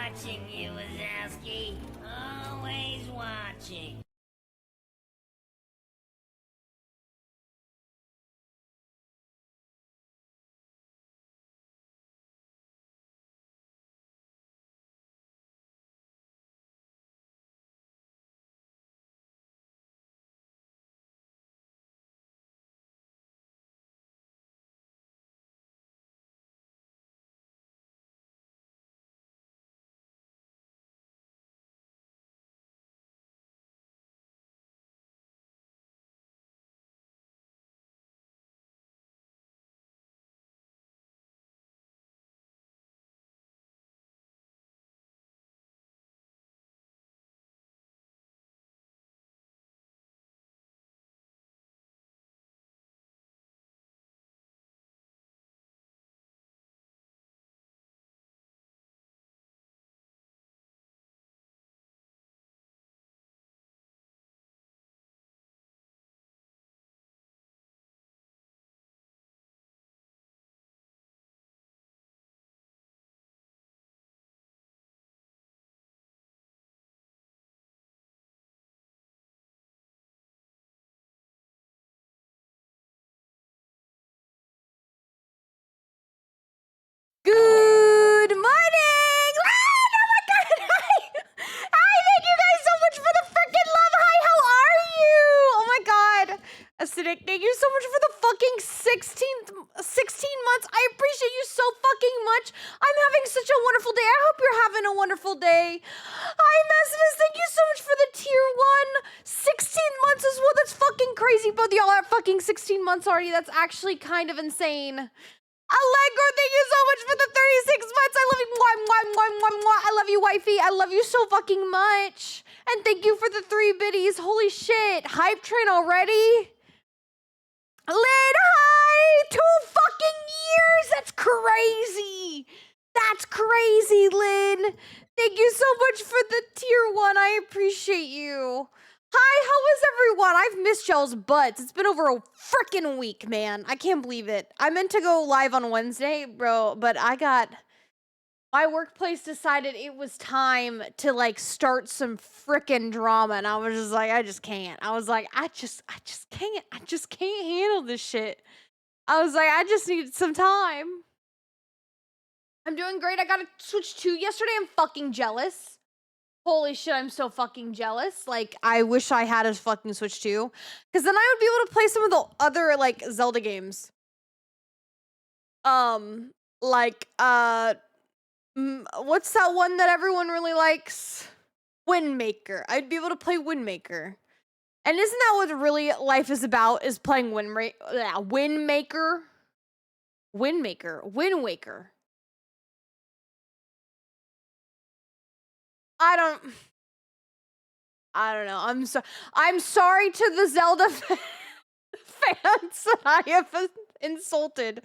watching you, Wazowski. Always watching. Good morning! Oh my god! Hi, thank you guys so much for the freaking love. Hi, how are you? Oh my god. Acidic, thank you so much for the fucking 16 months. I appreciate you so fucking much. I'm having such a wonderful day. I hope you're having a wonderful day. Hi, Maximus, thank you so much for the tier 1. 16 months as well. That's fucking crazy. Both y'all are fucking 16 months already. That's actually kind of insane. Allegro, thank you so much for the 36 months. I love you. Mwah, mwah, mwah, mwah, mwah. I love you, wifey. I love you so fucking much. And thank you for the 3 biddies. Holy shit. Hype train already? Lid, hi! 2 fucking years. That's crazy. That's crazy, Lynn. Thank you so much for the tier 1. I appreciate you. Hi, how is everyone? I've missed y'all's butts. It's been over a freaking week, man. I can't believe it. I meant to go live on Wednesday, bro, but my workplace decided it was time to like start some freaking drama, and I was just like, I just can't. I was like, I just can't. I just can't handle this shit. I was like, I just need some time. I'm doing great. I got a Switch 2 yesterday. I'm fucking jealous. Holy shit, I'm so fucking jealous. Like, I wish I had a fucking Switch 2. Because then I would be able to play some of the other, like, Zelda games. What's that one that everyone really likes? Wind Maker. I'd be able to play Wind Maker. And isn't that what really life is about, is playing Wind Maker? Wind Waker. I don't know. I'm sorry to the Zelda fans that I have insulted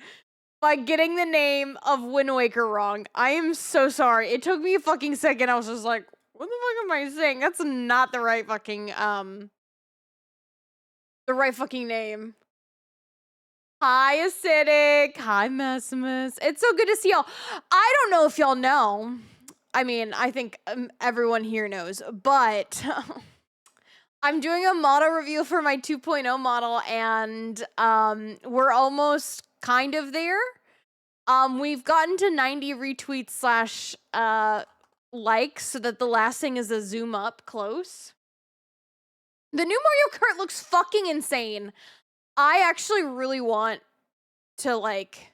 by getting the name of Wind Waker wrong. I am so sorry. It took me a fucking second. I was just like, what the fuck am I saying? That's not the right fucking name. Hi, Acidic. Hi, Maximus. It's so good to see y'all. I don't know if y'all know. I mean, I think everyone here knows, but I'm doing a model review for my 2.0 model, and we're almost kind of there. We've gotten to 90 retweets / likes, so that the last thing is a zoom up close. The new Mario Kart looks fucking insane. I actually really want to, like,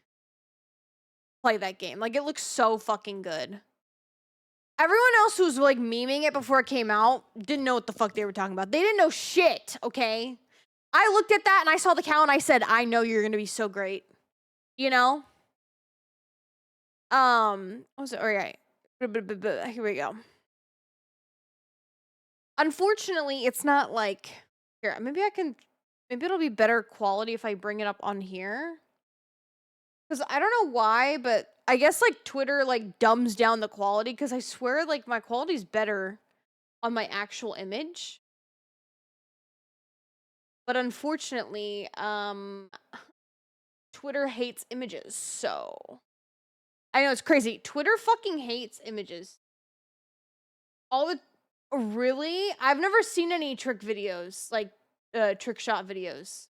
play that game. Like, it looks so fucking good. Everyone else who was, like, memeing it before it came out didn't know what the fuck they were talking about. They didn't know shit, okay? I looked at that and I saw the count and I said, I know you're gonna be so great. You know? What was it? All right. Here we go. Unfortunately, it's not like... Here, maybe it'll be better quality if I bring it up on here. Because I don't know why, but I guess, like, Twitter, like, dumbs down the quality, because I swear, like, my quality's better on my actual image. But unfortunately, Twitter hates images, so... I know, it's crazy. Twitter fucking hates images. All the really? I've never seen any trick videos, like trick shot videos.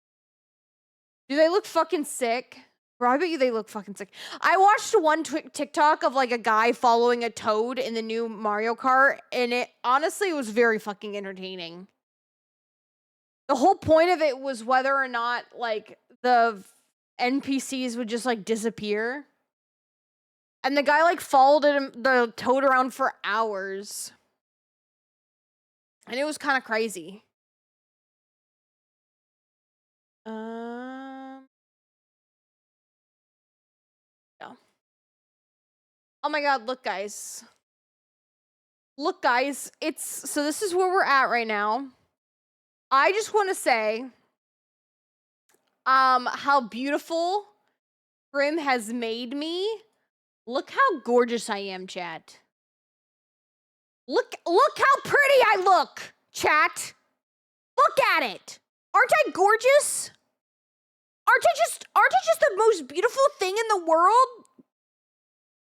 Do they look fucking sick? Bro, I bet you they look fucking sick. I watched one TikTok of like a guy following a toad in the new Mario Kart, and it honestly was very fucking entertaining. The whole point of it was whether or not like the NPCs would just like disappear. And the guy like followed the toad around for hours. And it was kind of crazy. Yeah. Oh my god, look guys. Look guys, so this is where we're at right now. I just want to say how beautiful Grim has made me. Look how gorgeous I am, chat. Look how pretty I look, chat. Look at it. Aren't I gorgeous? Aren't I just the most beautiful thing in the world?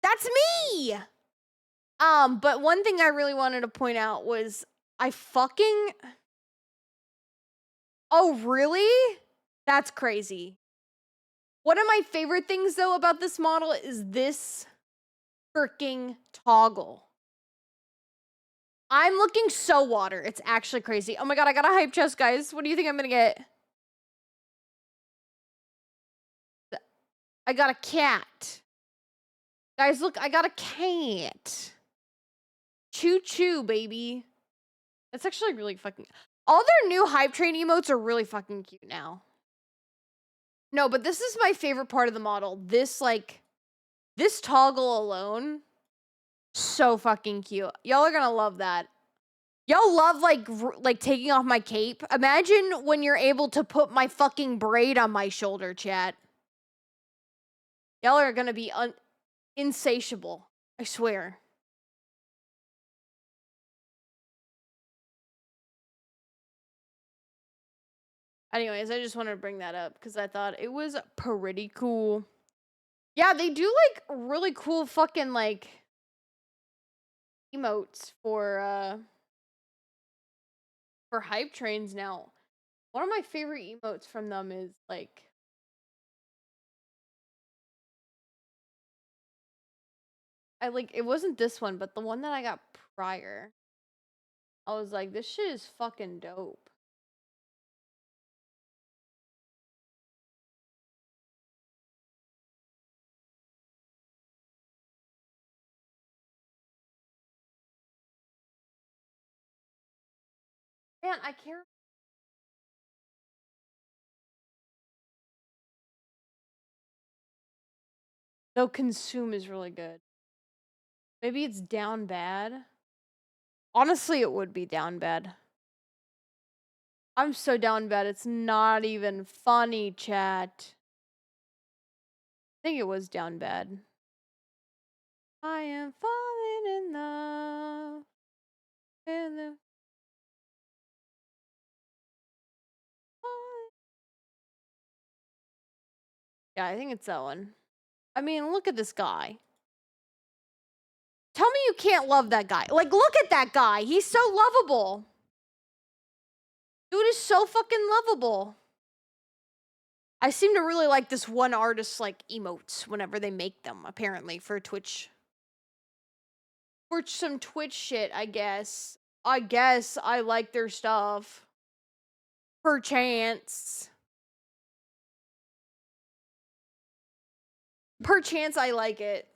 That's me. But one thing I really wanted to point out was oh, really? That's crazy. One of my favorite things though about this model is this freaking toggle. I'm looking so water. It's actually crazy. Oh my god, I got a hype chest, guys. What do you think I'm gonna get? I got a cat. Guys, look, I got a cat. Choo choo, baby. That's actually really fucking... All their new hype train emotes are really fucking cute now. No, but this is my favorite part of the model. This toggle alone, so fucking cute. Y'all are gonna love that. Y'all love, like taking off my cape. Imagine when you're able to put my fucking braid on my shoulder, chat. Y'all are gonna be insatiable. I swear. Anyways, I just wanted to bring that up because I thought it was pretty cool. Yeah, they do, like, really cool fucking, like, emotes for hype trains now. One of my favorite emotes from them is, like... it wasn't this one, but the one that I got prior. I was like, this shit is fucking dope. Man, I can't... Though Consume is really good. Maybe it's down bad. Honestly, it would be down bad. I'm so down bad, it's not even funny, chat. I think it was down bad. I am falling in love. Yeah, I think it's that one. I mean, look at this guy. Tell me you can't love that guy. Like, look at that guy. He's so lovable. Dude is so fucking lovable. I seem to really like this one artist's, like, emotes whenever they make them, apparently, for Twitch. For some Twitch shit, I guess. I guess I like their stuff. Perchance. Perchance I like it.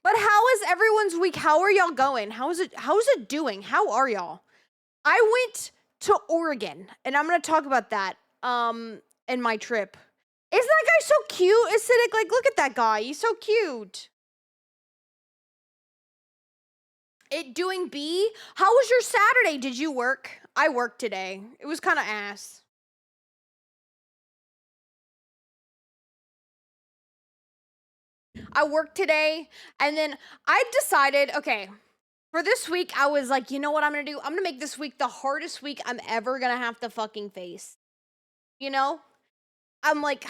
But how is everyone's week? How are y'all going? How's it doing? How are y'all? I went to Oregon, and I'm gonna talk about that in my trip. Isn't that guy so cute? Acidic, like, look at that guy. He's so cute. It doing B? How was your Saturday? Did you work? I worked today. It was kind of ass. I worked today, and then I decided, okay, for this week, I was like, you know what I'm gonna do? I'm gonna make this week the hardest week I'm ever gonna have to fucking face. You know? I'm like,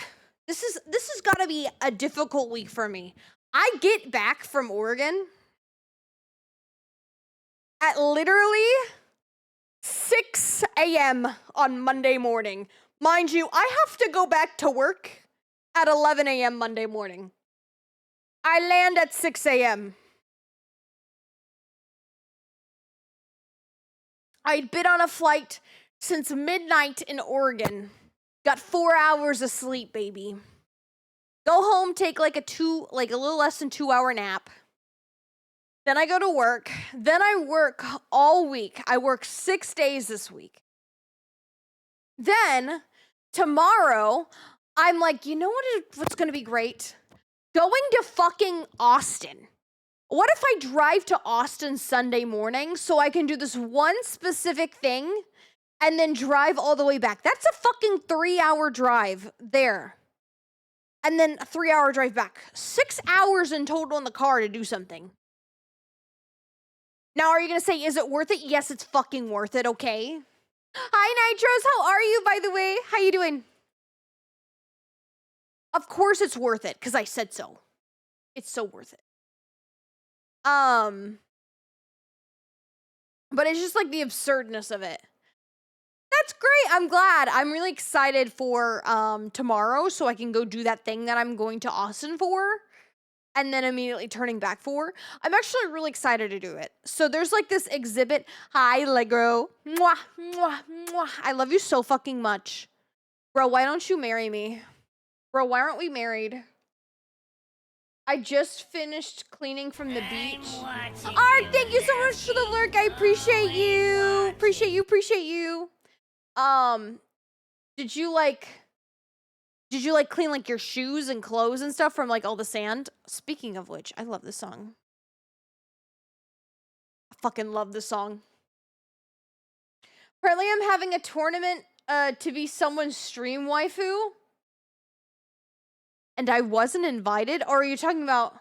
this has got to be a difficult week for me. I get back from Oregon at literally 6 a.m. on Monday morning. Mind you, I have to go back to work at 11 a.m. Monday morning. I land at 6 a.m. I'd been on a flight since midnight in Oregon. Got 4 hours of sleep, baby. Go home, take like a little less than 2 hour nap. Then I go to work. Then I work all week. I work 6 days this week. Then tomorrow, I'm like, you know what's gonna be great? Going to fucking Austin. What if I drive to Austin Sunday morning so I can do this one specific thing and then drive all the way back? That's a fucking 3-hour drive there. And then a 3-hour drive back. 6 hours in total in the car to do something. Now, are you gonna say, is it worth it? Yes, it's fucking worth it, okay? Hi, Nitros. How are you, by the way? How you doing? Of course it's worth it, because I said so. It's so worth it. But it's just like the absurdness of it. That's great. I'm glad. I'm really excited for tomorrow so I can go do that thing that I'm going to Austin for and then immediately turning back for. I'm actually really excited to do it. So there's like this exhibit. Hi, Legro. Mwah, mwah, mwah. I love you so fucking much. Bro, why don't you marry me? Bro, why aren't we married? I just finished cleaning from the beach. Art, thank you so much for the lurk. I appreciate you. Appreciate you. Did you like clean like your shoes and clothes and stuff from like all the sand? Speaking of which, I love this song. I fucking love this song. Apparently I'm having a tournament to be someone's stream waifu. And I wasn't invited? Or are you talking about...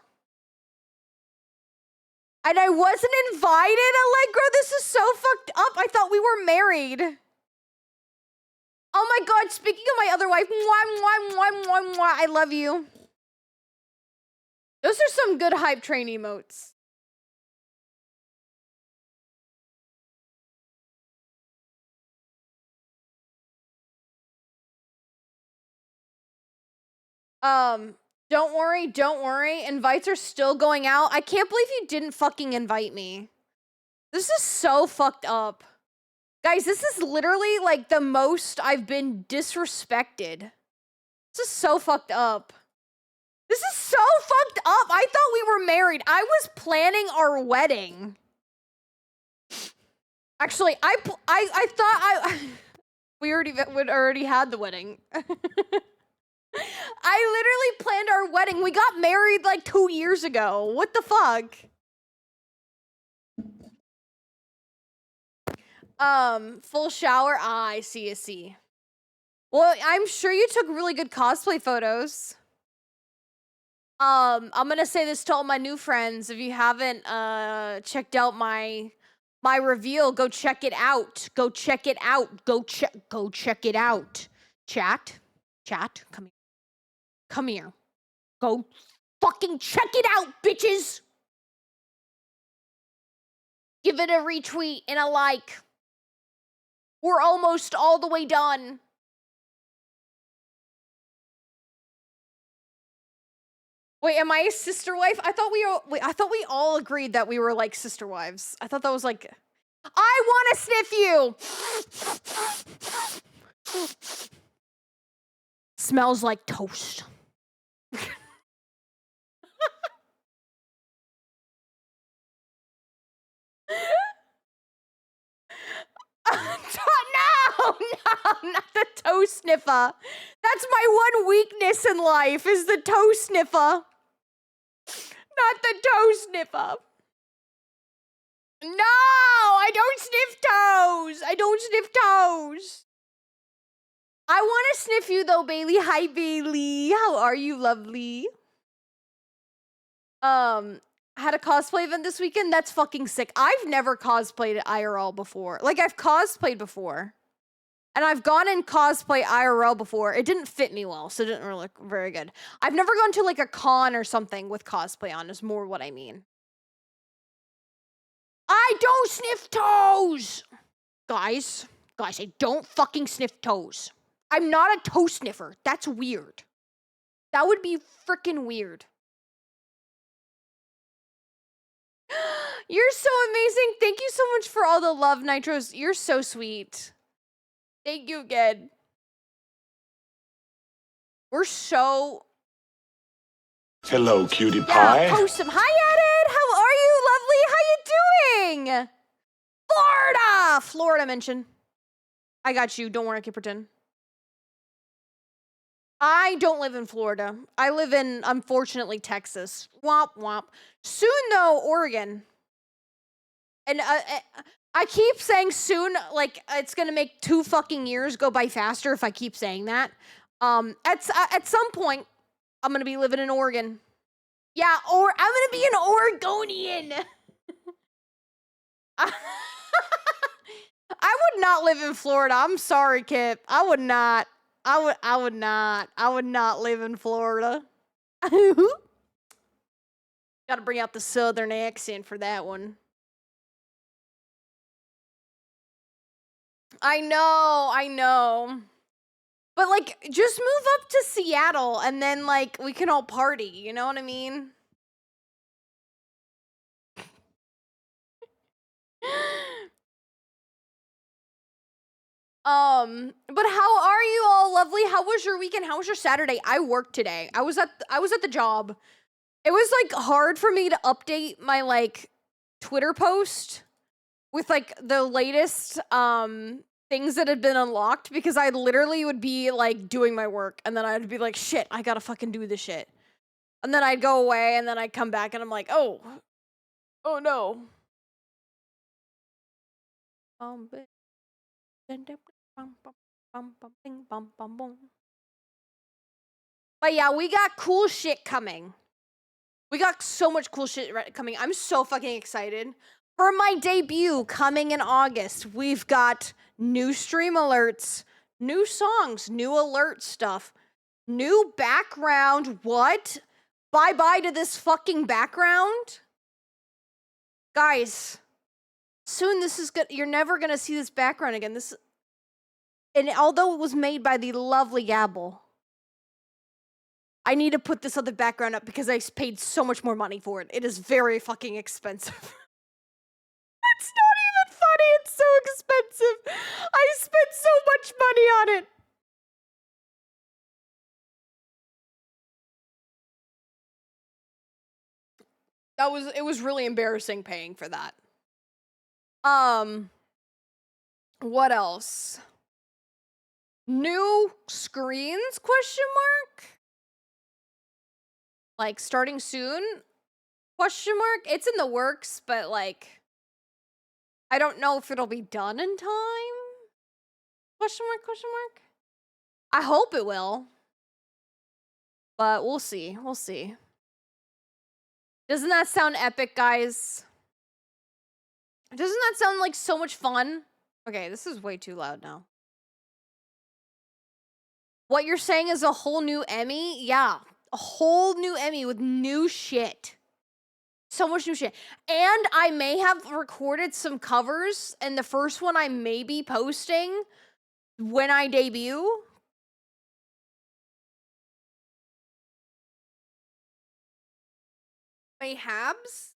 And I wasn't invited, Allegro? This is so fucked up. I thought we were married. Oh my god, speaking of my other wife, mwah, mwah, mwah, mwah, mwah, I love you. Those are some good hype train emotes. Don't worry. Invites are still going out. I can't believe you didn't fucking invite me. This is so fucked up. Guys, this is literally like the most I've been disrespected. This is so fucked up. This is so fucked up. I thought we were married. I was planning our wedding. Actually, I thought we already had the wedding. I literally planned our wedding. We got married like 2 years ago. What the fuck? Full shower. Ah, I see. Well, I'm sure you took really good cosplay photos. I'm gonna say this to all my new friends. If you haven't checked out my reveal, go check it out. Go check it out. Go check it out. Chat, come here. Come here. Go fucking check it out, bitches! Give it a retweet and a like. We're almost all the way done. Wait, am I a sister wife? I thought we all agreed that we were like sister wives. I thought that was like, I want to sniff you. Smells like toast. No, not the toe sniffer. That's my one weakness in life, is the toe sniffer. Not the toe sniffer. No, I don't sniff toes. I want to sniff you though, Bailey. Hi, Bailey. How are you, lovely? Had a cosplay event this weekend. That's fucking sick. I've never cosplayed at IRL before. Like, I've cosplayed before. And I've gone in cosplay IRL before. It didn't fit me well, so it didn't really look very good. I've never gone to like a con or something with cosplay on, is more what I mean. I don't sniff toes! Guys, I don't fucking sniff toes. I'm not a toe sniffer. That's weird. That would be freaking weird. You're so amazing. Thank you so much for all the love, Nitros. You're so sweet. Thank you again. We're so... Hello, cutie pie. Yeah, post some. Hi, Edit. How are you, lovely? How you doing? Florida mention. I got you. Don't worry, I can pretend. I don't live in Florida. I live in, unfortunately, Texas. Womp womp. Soon, though, Oregon. And I keep saying soon, like, it's gonna make 2 fucking years go by faster if I keep saying that. At some point, I'm gonna be living in Oregon. Yeah, or I'm gonna be an Oregonian. I would not live in Florida. I'm sorry, Kip. I would not. I would not live in Florida. Gotta bring out the southern accent for that one. I know. But, like, just move up to Seattle and then, like, we can all party. You know what I mean? But how are you all, lovely? How was your weekend? How was your Saturday? I worked today. I was at the job. It was, like, hard for me to update my, like, Twitter post with, like, the latest, things that had been unlocked, because I literally would be, like, doing my work, and then I'd be like, shit, I gotta fucking do this shit. And then I'd go away, and then I'd come back, and I'm like, oh no. But yeah, we got cool shit coming. We got so much cool shit coming. I'm so fucking excited. For my debut coming in August, we've got new stream alerts, new songs, new alert stuff, new background. What? Bye-bye to this fucking background? Guys, soon this is good. You're never gonna see this background again. And although it was made by the lovely Gabble, I need to put this other background up because I paid so much more money for it. It is very fucking expensive. It's not even funny. It's so expensive. I spent so much money on it. It was really embarrassing paying for that. What else? New screens, question mark? Like, starting soon? Question mark? It's in the works, but, like, I don't know if it'll be done in time? Question mark, question mark? I hope it will. But we'll see. We'll see. Doesn't that sound epic, guys? Doesn't that sound like so much fun? Okay, this is way too loud now. What you're saying is a whole new Emmy? Yeah, a whole new Emmy with new shit. So much new shit. And I may have recorded some covers, and the first one I may be posting when I debut. Mayhabs?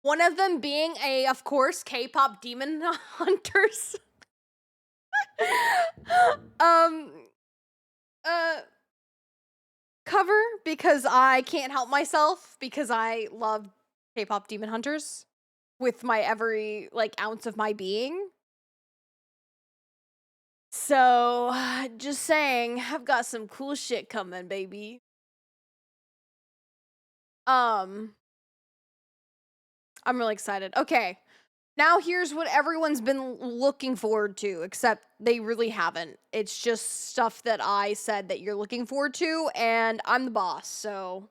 One of them being of course, K-pop Demon Hunters. Cover, because I can't help myself, because I love K-pop Demon Hunters with my every, like, ounce of my being. So, just saying, I've got some cool shit coming, baby. I'm really excited. Okay. Now here's what everyone's been looking forward to, except they really haven't. It's just stuff that I said that you're looking forward to, and I'm the boss, so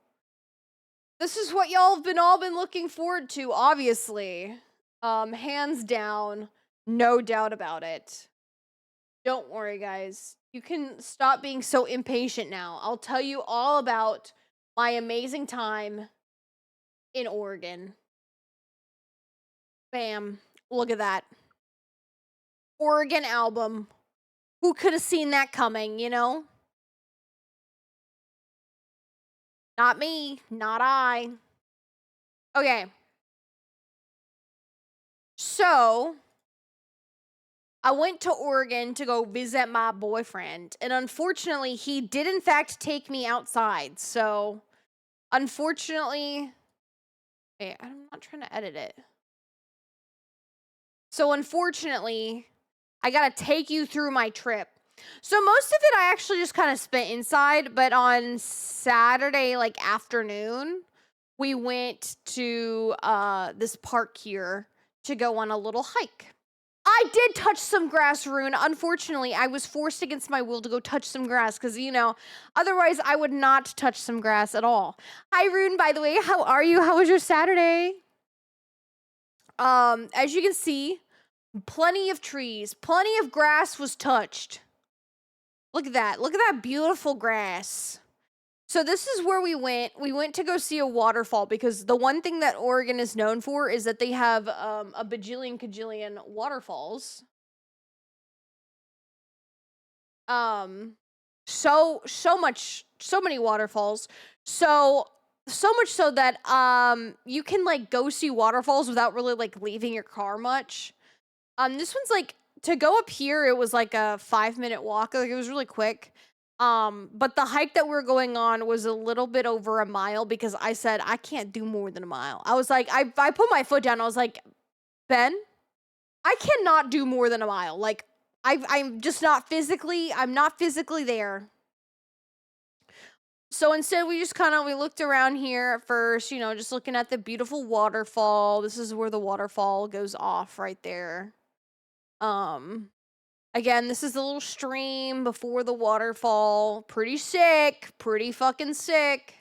this is what y'all have all been looking forward to, obviously. Hands down, No doubt about it. Don't worry, guys. You can stop being so impatient now. I'll tell you all about my amazing time in Oregon. Bam. Look at that. Oregon album. Who could have seen that coming, you know? Not me. Not I. Okay. So, I went to Oregon to go visit my boyfriend. And unfortunately, he did in fact take me outside. So, unfortunately... Wait, I'm not trying to edit it. So, unfortunately, I gotta take you through my trip. So most of it I actually just kind of spent inside, but on Saturday, like afternoon, we went to this park here to go on a little hike. I did touch some grass, Rune. Unfortunately, I was forced against my will to go touch some grass because, you know, otherwise I would not touch some grass at all. Hi, Rune, by the way. How are you? How was your Saturday? As you can see, plenty of trees, plenty of grass was touched. Look at that. Look at that beautiful grass. So this is where we went. We went to go see a waterfall because the one thing that Oregon is known for is that they have a bajillion kajillion waterfalls. So many waterfalls. So much so that you can like go see waterfalls without really like leaving your car much. This one's like, to go up here, it was like a 5-minute walk. Like, it was really quick. But the hike that we were going on was a little bit over a mile because I said, I can't do more than a mile. I was like, I put my foot down. I was like, Ben, I cannot do more than a mile. Like, I'm just not physically, I'm not physically there. So instead, we just we looked around here at first, you know, just looking at the beautiful waterfall. This is where the waterfall goes off right there. Again, this is the little stream before the waterfall. Pretty sick. Pretty fucking sick.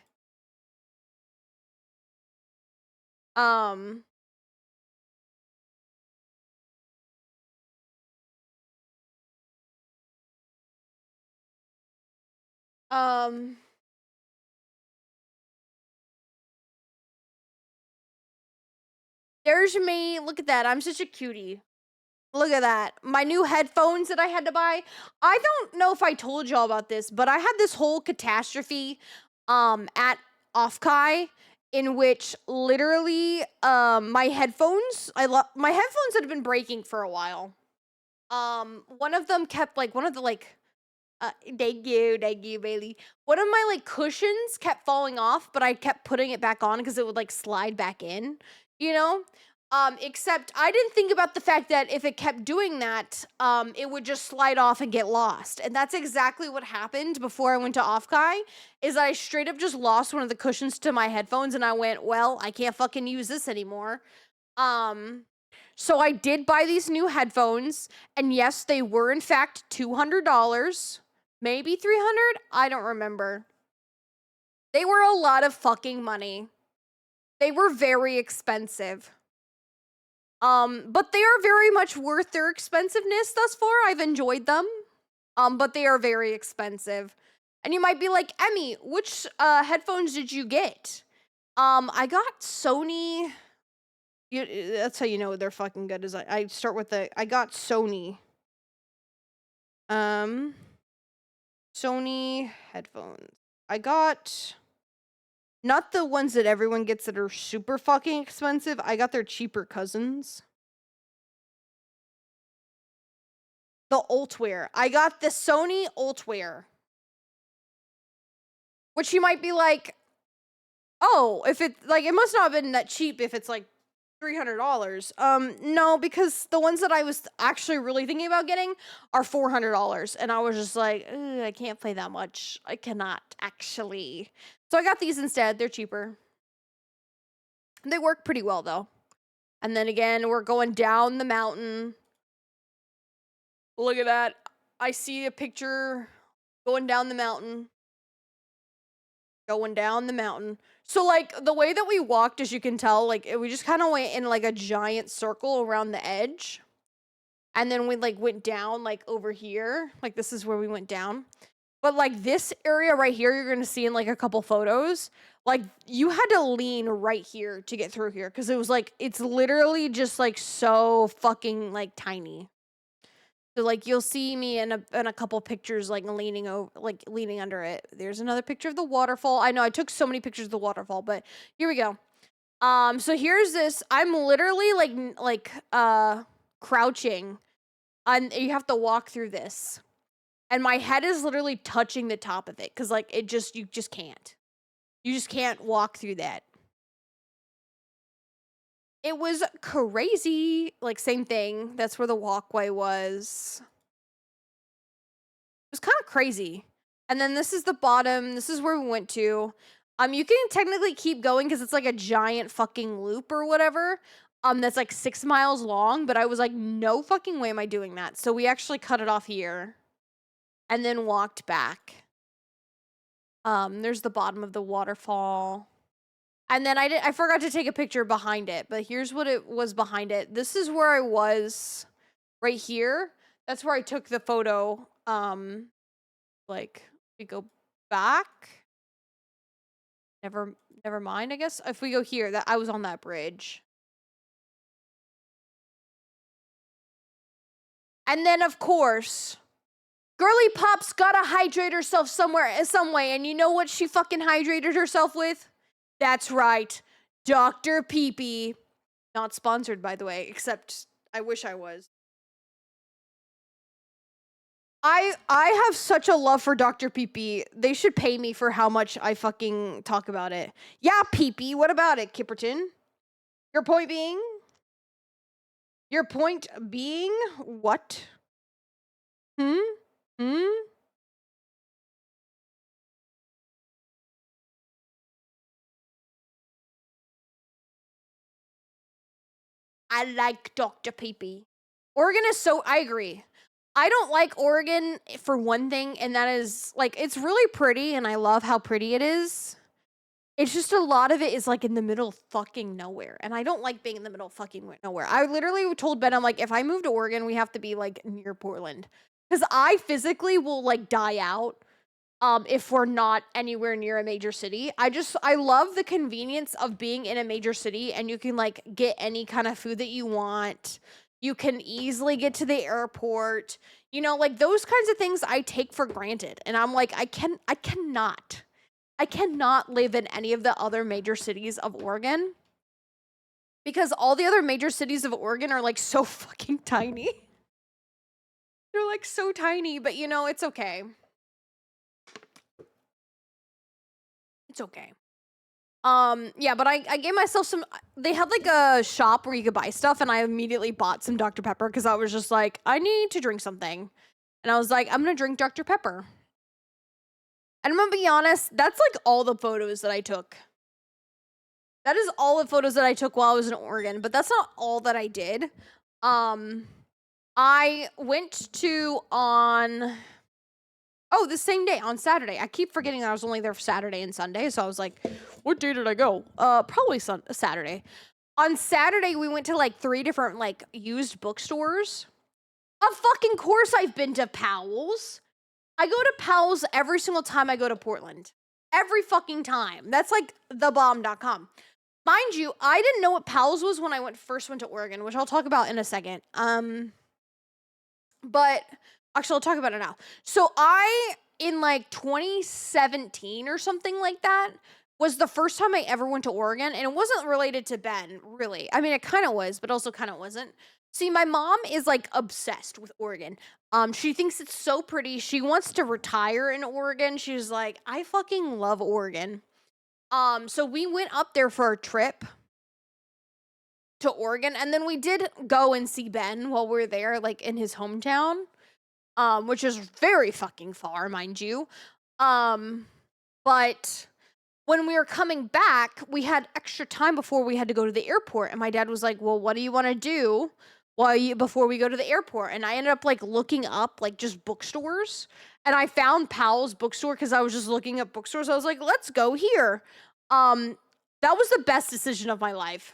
There's me. Look at that. I'm such a cutie. Look at that. My new headphones that I had to buy. I don't know if I told y'all about this, but I had this whole catastrophe at AHHHHHH in which literally my headphones, my headphones had been breaking for a while. One of them kept like thank you, Bailey. One of my like cushions kept falling off, but I kept putting it back on because it would like slide back in, you know? Except I didn't think about the fact that if it kept doing that, it would just slide off and get lost. And that's exactly what happened before I went to AHHHHHH, is I straight up just lost one of the cushions to my headphones and I went, well, I can't fucking use this anymore. So I did buy these new headphones, and yes, they were in fact $200, maybe $300, I don't remember. They were a lot of fucking money. They were very expensive. But they are very much worth their expensiveness thus far. I've enjoyed them. But they are very expensive. And you might be like, Emmy, which headphones did you get? I got Sony. That's how you know they're fucking good. Is I start with I got Sony. Sony headphones. I got not the ones that everyone gets that are super fucking expensive. I got their cheaper cousins. The Ultwear. I got the Sony Ultwear. Which you might be like, oh, if it like it must not have been that cheap if it's like $300. No, because the ones that I was actually really thinking about getting are $400, and I was just like, I can't play that much. I cannot actually. So I got these instead. They're cheaper. They work pretty well though. And then again, we're going down the mountain. Look at that. I see a picture going down the mountain. Going down the mountain. So, like, the way that we walked, as you can tell, like, we just kind of went in, like, a giant circle around the edge. And then we like went down like over here. Like this is where we went down. But like this area right here, you're gonna see in like a couple photos. Like you had to lean right here to get through here because it was like it's literally just like so fucking like tiny. So like you'll see me in a couple pictures like leaning over, like leaning under it. There's another picture of the waterfall. I know I took so many pictures of the waterfall, but here we go. So here's this. I'm literally like crouching, and you have to walk through this, and my head is literally touching the top of it because like you just can't walk through that. It was crazy. Like, same thing. That's where the walkway was. It was kind of crazy. And then this is the bottom. This is where we went to. You can technically keep going because it's like a giant fucking loop or whatever. That's like 6 miles long. But I was like, no fucking way am I doing that. So we actually cut it off here. And then walked back. There's the bottom of the waterfall. And then I forgot to take a picture behind it, but here's what it was behind it. This is where I was right here. That's where I took the photo. Like we go back. Never mind, I guess. If we go here, that I was on that bridge. And then of course, Girly Pop's gotta hydrate herself some way, and you know what she fucking hydrated herself with? That's right, Dr. Pee-Pee. Not sponsored, by the way, except I wish I was. I have such a love for Dr. Pee-Pee. They should pay me for how much I fucking talk about it. Yeah, Pee-Pee, what about it, Kipperton? Your point being? Your point being what? I like Dr. Pee-Pee. Oregon is so, I agree. I don't like Oregon for one thing, and that is, like, it's really pretty, and I love how pretty it is. It's just a lot of it is, like, in the middle of fucking nowhere, and I don't like being in the middle of fucking nowhere. I literally told Ben, I'm like, if I move to Oregon, we have to be, like, near Portland. Because I physically will, like, die out if we're not anywhere near a major city. I love the convenience of being in a major city, and you can, like, get any kind of food that you want. You can easily get to the airport. You know, like, those kinds of things I take for granted. And I'm like, I cannot live in any of the other major cities of Oregon. Because all the other major cities of Oregon are, like, so fucking tiny. They're, like, so tiny, but, you know, it's okay. It's okay. Yeah, but I gave myself some, they had like a shop where you could buy stuff, and I immediately bought some Dr. Pepper because I was just like, I need to drink something. And I was like, I'm gonna drink Dr. Pepper. And I'm gonna be honest, that's like all the photos that I took. That is all the photos that I took while I was in Oregon, but that's not all that I did. I went to the same day, on Saturday. I keep forgetting that I was only there for Saturday and Sunday, so I was like, what day did I go? Probably Saturday. On Saturday, we went to, like, 3 different, like, used bookstores. Of fucking course I've been to Powell's. I go to Powell's every single time I go to Portland. Every fucking time. That's, like, thebomb.com. Mind you, I didn't know what Powell's was when I first went to Oregon, which I'll talk about in a second. But actually, I'll talk about it now. So in like 2017 or something like that, was the first time I ever went to Oregon. And it wasn't related to Ben, really. I mean, it kind of was, but also kind of wasn't. See, my mom is like obsessed with Oregon. She thinks it's so pretty. She wants to retire in Oregon. She's like, I fucking love Oregon. So we went up there for a trip to Oregon. And then we did go and see Ben while we were there, like in his hometown. Which is very fucking far, mind you. But when we were coming back, we had extra time before we had to go to the airport. And my dad was like, well, what do you want to do before we go to the airport? And I ended up like looking up like just bookstores. And I found Powell's bookstore because I was just looking up bookstores. I was like, let's go here. That was the best decision of my life.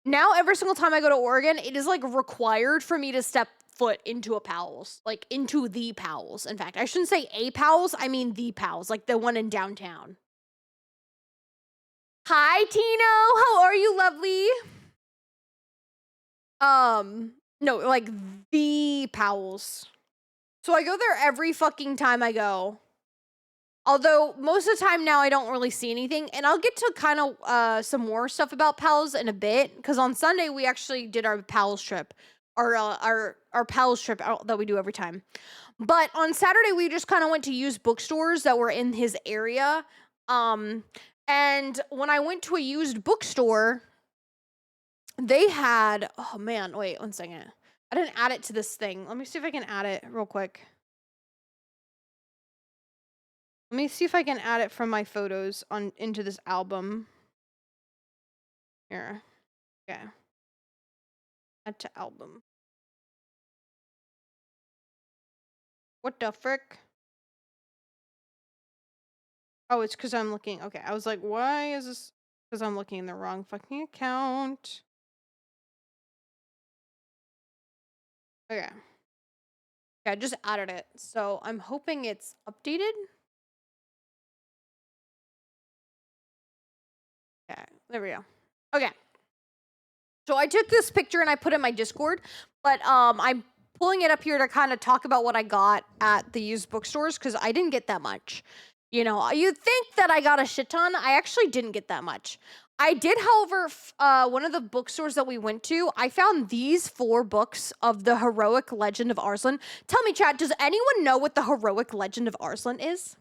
Now every single time I go to Oregon, it is like required for me to step foot into a Powell's, like into the Powell's. In fact, I shouldn't say a Powell's, I mean the Powell's, like the one in downtown. Hi, Tino. How are you, lovely? No, like the Powell's. So I go there every fucking time I go. Although most of the time now I don't really see anything, and I'll get to kind of some more stuff about Powell's in a bit, because on Sunday we actually did our Powell's trip, our Powell's trip that we do every time. But on Saturday we just kind of went to used bookstores that were in his area, and when I went to a used bookstore, they had, oh man, wait 1 second. I didn't add it to this thing. Let me see if I can add it real quick. Let me see if I can add it from my photos into this album. Here. Okay. Add to album. What the frick? Oh, it's because I'm looking. Okay, I was like, why is this? Because I'm looking in the wrong fucking account. Okay. Okay, I just added it. So I'm hoping it's updated. Okay, there we go. Okay. So I took this picture and I put it in my Discord, but I'm pulling it up here to kind of talk about what I got at the used bookstores, because I didn't get that much. You know, you'd think that I got a shit ton. I actually didn't get that much. I did, however, one of the bookstores that we went to, I found these 4 books of the Heroic Legend of Arslan. Tell me, chat, does anyone know what the Heroic Legend of Arslan is?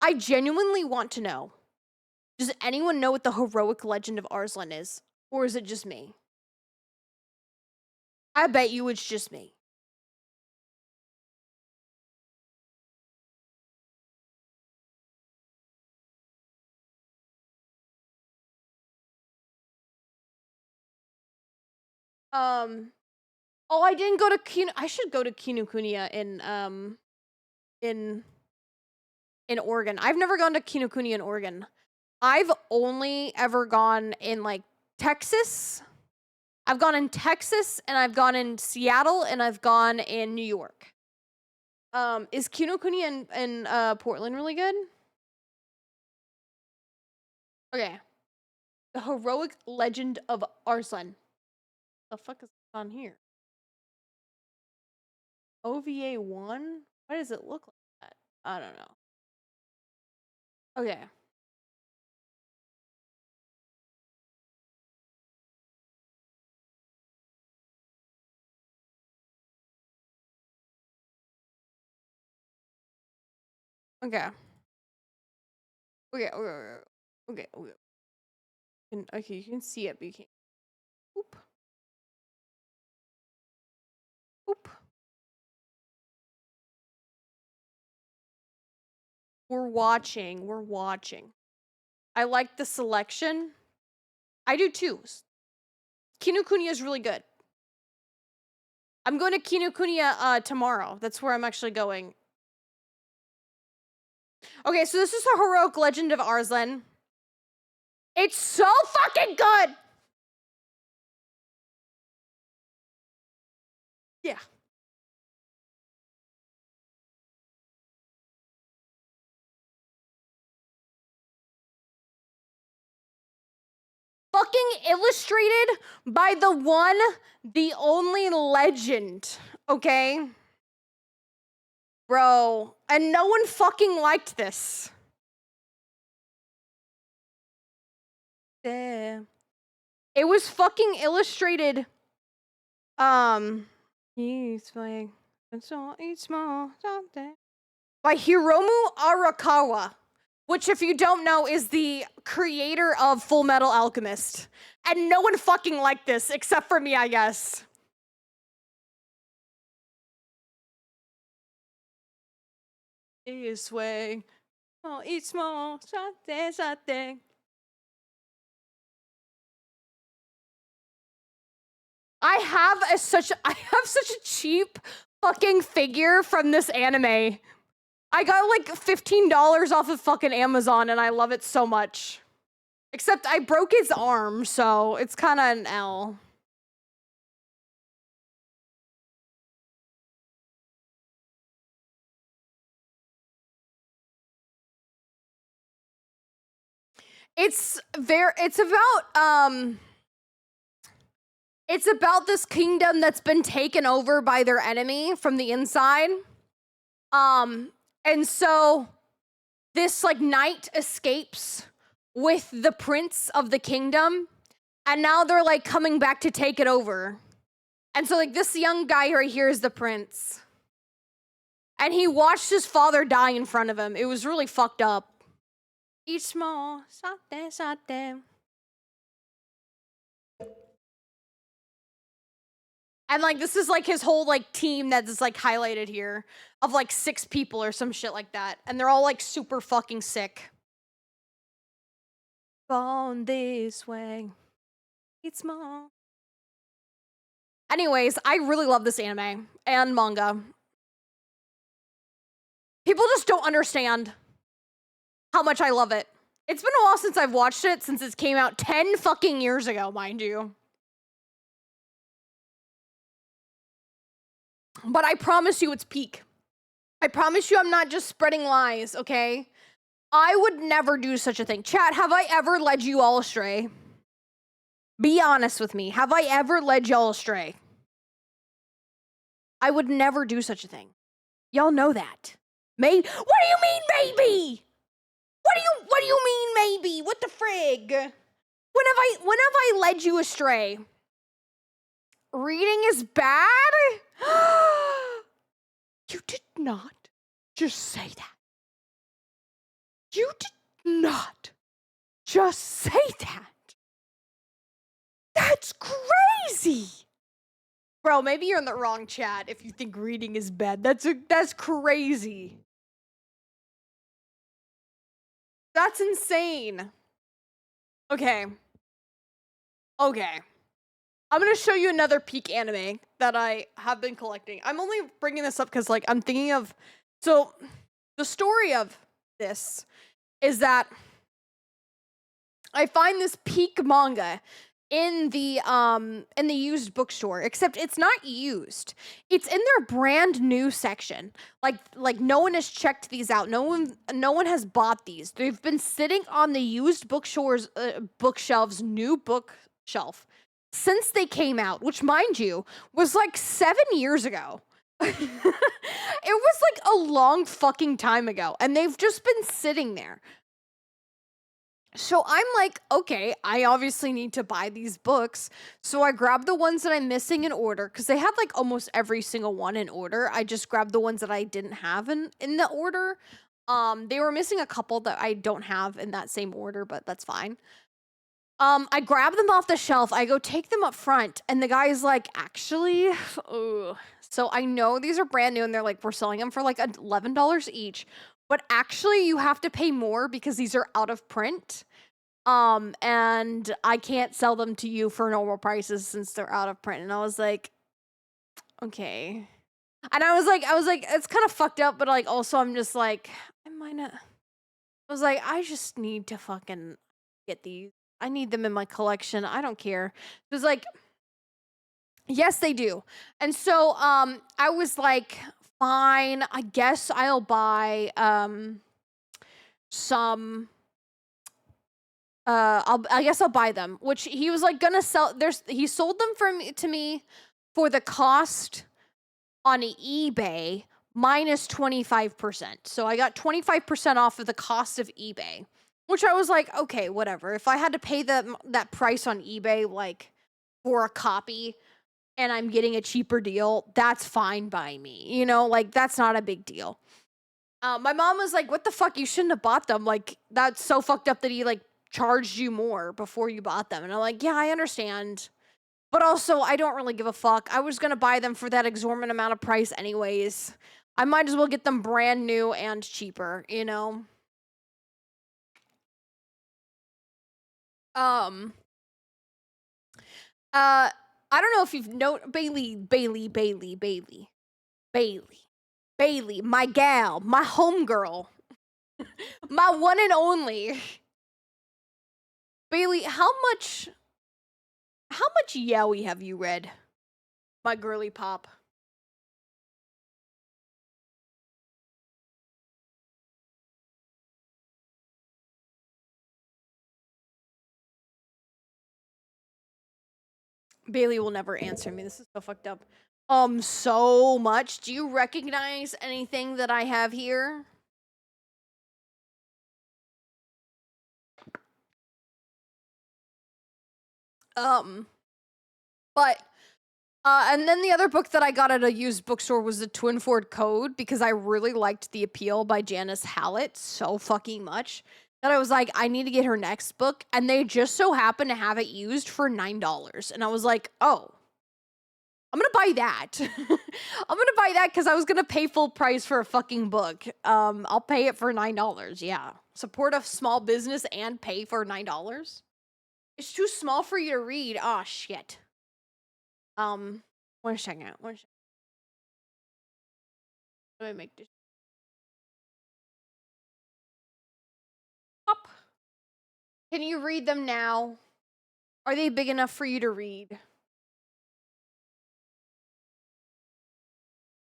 I genuinely want to know. Does anyone know what the Heroic Legend of Arslan is? Or is it just me? I bet you it's just me. Oh, I didn't go to I should go to Kinokuniya in Oregon. I've never gone to Kinokuniya in Oregon. I've only ever gone in like Texas. I've gone in Texas, and I've gone in Seattle, and I've gone in New York. Is Kinokuniya in Portland really good? Okay. The Heroic Legend of Arslan. The fuck is on here? OVA 1? Why does it look like that? I don't know. Okay. Okay. Okay. Okay, you can see it, but you can't. Oop. Oop. We're watching. I like the selection. I do too. Kinokuniya is really good. I'm going to Kinokuniya tomorrow. That's where I'm actually going. Okay, so this is the Heroic Legend of Arslan. It's so fucking good! Yeah. Fucking illustrated by the one, the only legend, okay? Bro, and no one fucking liked this. Yeah. It was fucking illustrated. He's like, eat small, something. By Hiromu Arakawa, which, if you don't know, is the creator of Full Metal Alchemist. And no one fucking liked this, except for me, I guess. This way. Oh, eat small, something. I have such a cheap fucking figure from this anime. I got like $15 off of fucking Amazon, and I love it so much. Except I broke its arm, so it's kind of an L. It's about this kingdom that's been taken over by their enemy from the inside. And so this like knight escapes with the prince of the kingdom, and now they're like coming back to take it over. And so like this young guy right here is the prince. And he watched his father die in front of him. It was really fucked up. Eat small, sate. And like this is like his whole like team that's like highlighted here of like 6 people or some shit like that. And they're all like super fucking sick. Born this way. Eat small. Anyways, I really love this anime and manga. People just don't understand how much I love it. It's been a while since I've watched it, since it came out 10 fucking years ago, mind you. But I promise you it's peak. I promise you I'm not just spreading lies, okay? I would never do such a thing. Chat, have I ever led you all astray? Be honest with me. Have I ever led y'all astray? I would never do such a thing. Y'all know that. What do you mean, maybe? What do you mean, maybe? What the frig? When have I led you astray? Reading is bad? You did not just say that. You did not just say that. That's crazy. Bro, maybe you're in the wrong chat if you think reading is bad. That's crazy. That's insane. Okay. I'm gonna show you another peak anime that I have been collecting. I'm only bringing this up because, like, I'm thinking of... So, the story of this is that I find this peak manga in the used bookstore, except it's not used. It's in their brand new section. Like no one has checked these out. No one has bought these. They've been sitting on the used bookshelves new bookshelf since they came out, which, mind you, was like 7 years ago. It was like a long fucking time ago, and they've just been sitting there. So I'm like, okay, I obviously need to buy these books. So I grabbed the ones that I'm missing in order, because they had like almost every single one in order. I just grabbed the ones that I didn't have in the order. They were missing a couple that I don't have in that same order, but that's fine. I grab them off the shelf. I go take them up front, and the guy's like, actually, ugh. So I know these are brand new, and they're like, we're selling them for like $11 each. But actually, you have to pay more because these are out of print. And I can't sell them to you for normal prices since they're out of print. And I was like, okay. And I was like, it's kind of fucked up, but like, also I'm just like, I was like, I just need to fucking get these. I need them in my collection. I don't care. It was like, yes, they do. And so, I was like, fine, I guess I'll buy, some, I guess I'll buy them, which he was like gonna sell. He sold them to me for the cost on eBay minus 25%. So I got 25% off of the cost of eBay, which I was like, okay, whatever. If I had to pay that price on eBay, like for a copy, and I'm getting a cheaper deal, that's fine by me. You know, like that's not a big deal. My mom was like, what the fuck? You shouldn't have bought them. Like, that's so fucked up that he like charged you more before you bought them. And I'm like, yeah, I understand. But also, I don't really give a fuck. I was gonna buy them for that exorbitant amount of price anyways. I might as well get them brand new and cheaper, you know? I don't know if you've Bailey, my gal, my homegirl, my one and only. Bailey, how much yaoi have you read? My girly pop. Bailey will never answer me. This is so fucked up. So much. Do you recognize anything that I have here? But and then the other book that I got at a used bookstore was the Twin Ford Code because I really liked The Appeal by Janice Hallett so fucking much that I was like, I need to get her next book, and they just so happened to have it used for $9, and I was like, oh, I'm gonna buy that. I'm gonna buy that because I was gonna pay full price for a fucking book. I'll pay it for $9. Yeah, support a small business and pay for $9. It's too small for you to read. Oh shit. One second. Let me make this up. Can you read them now? Are they big enough for you to read?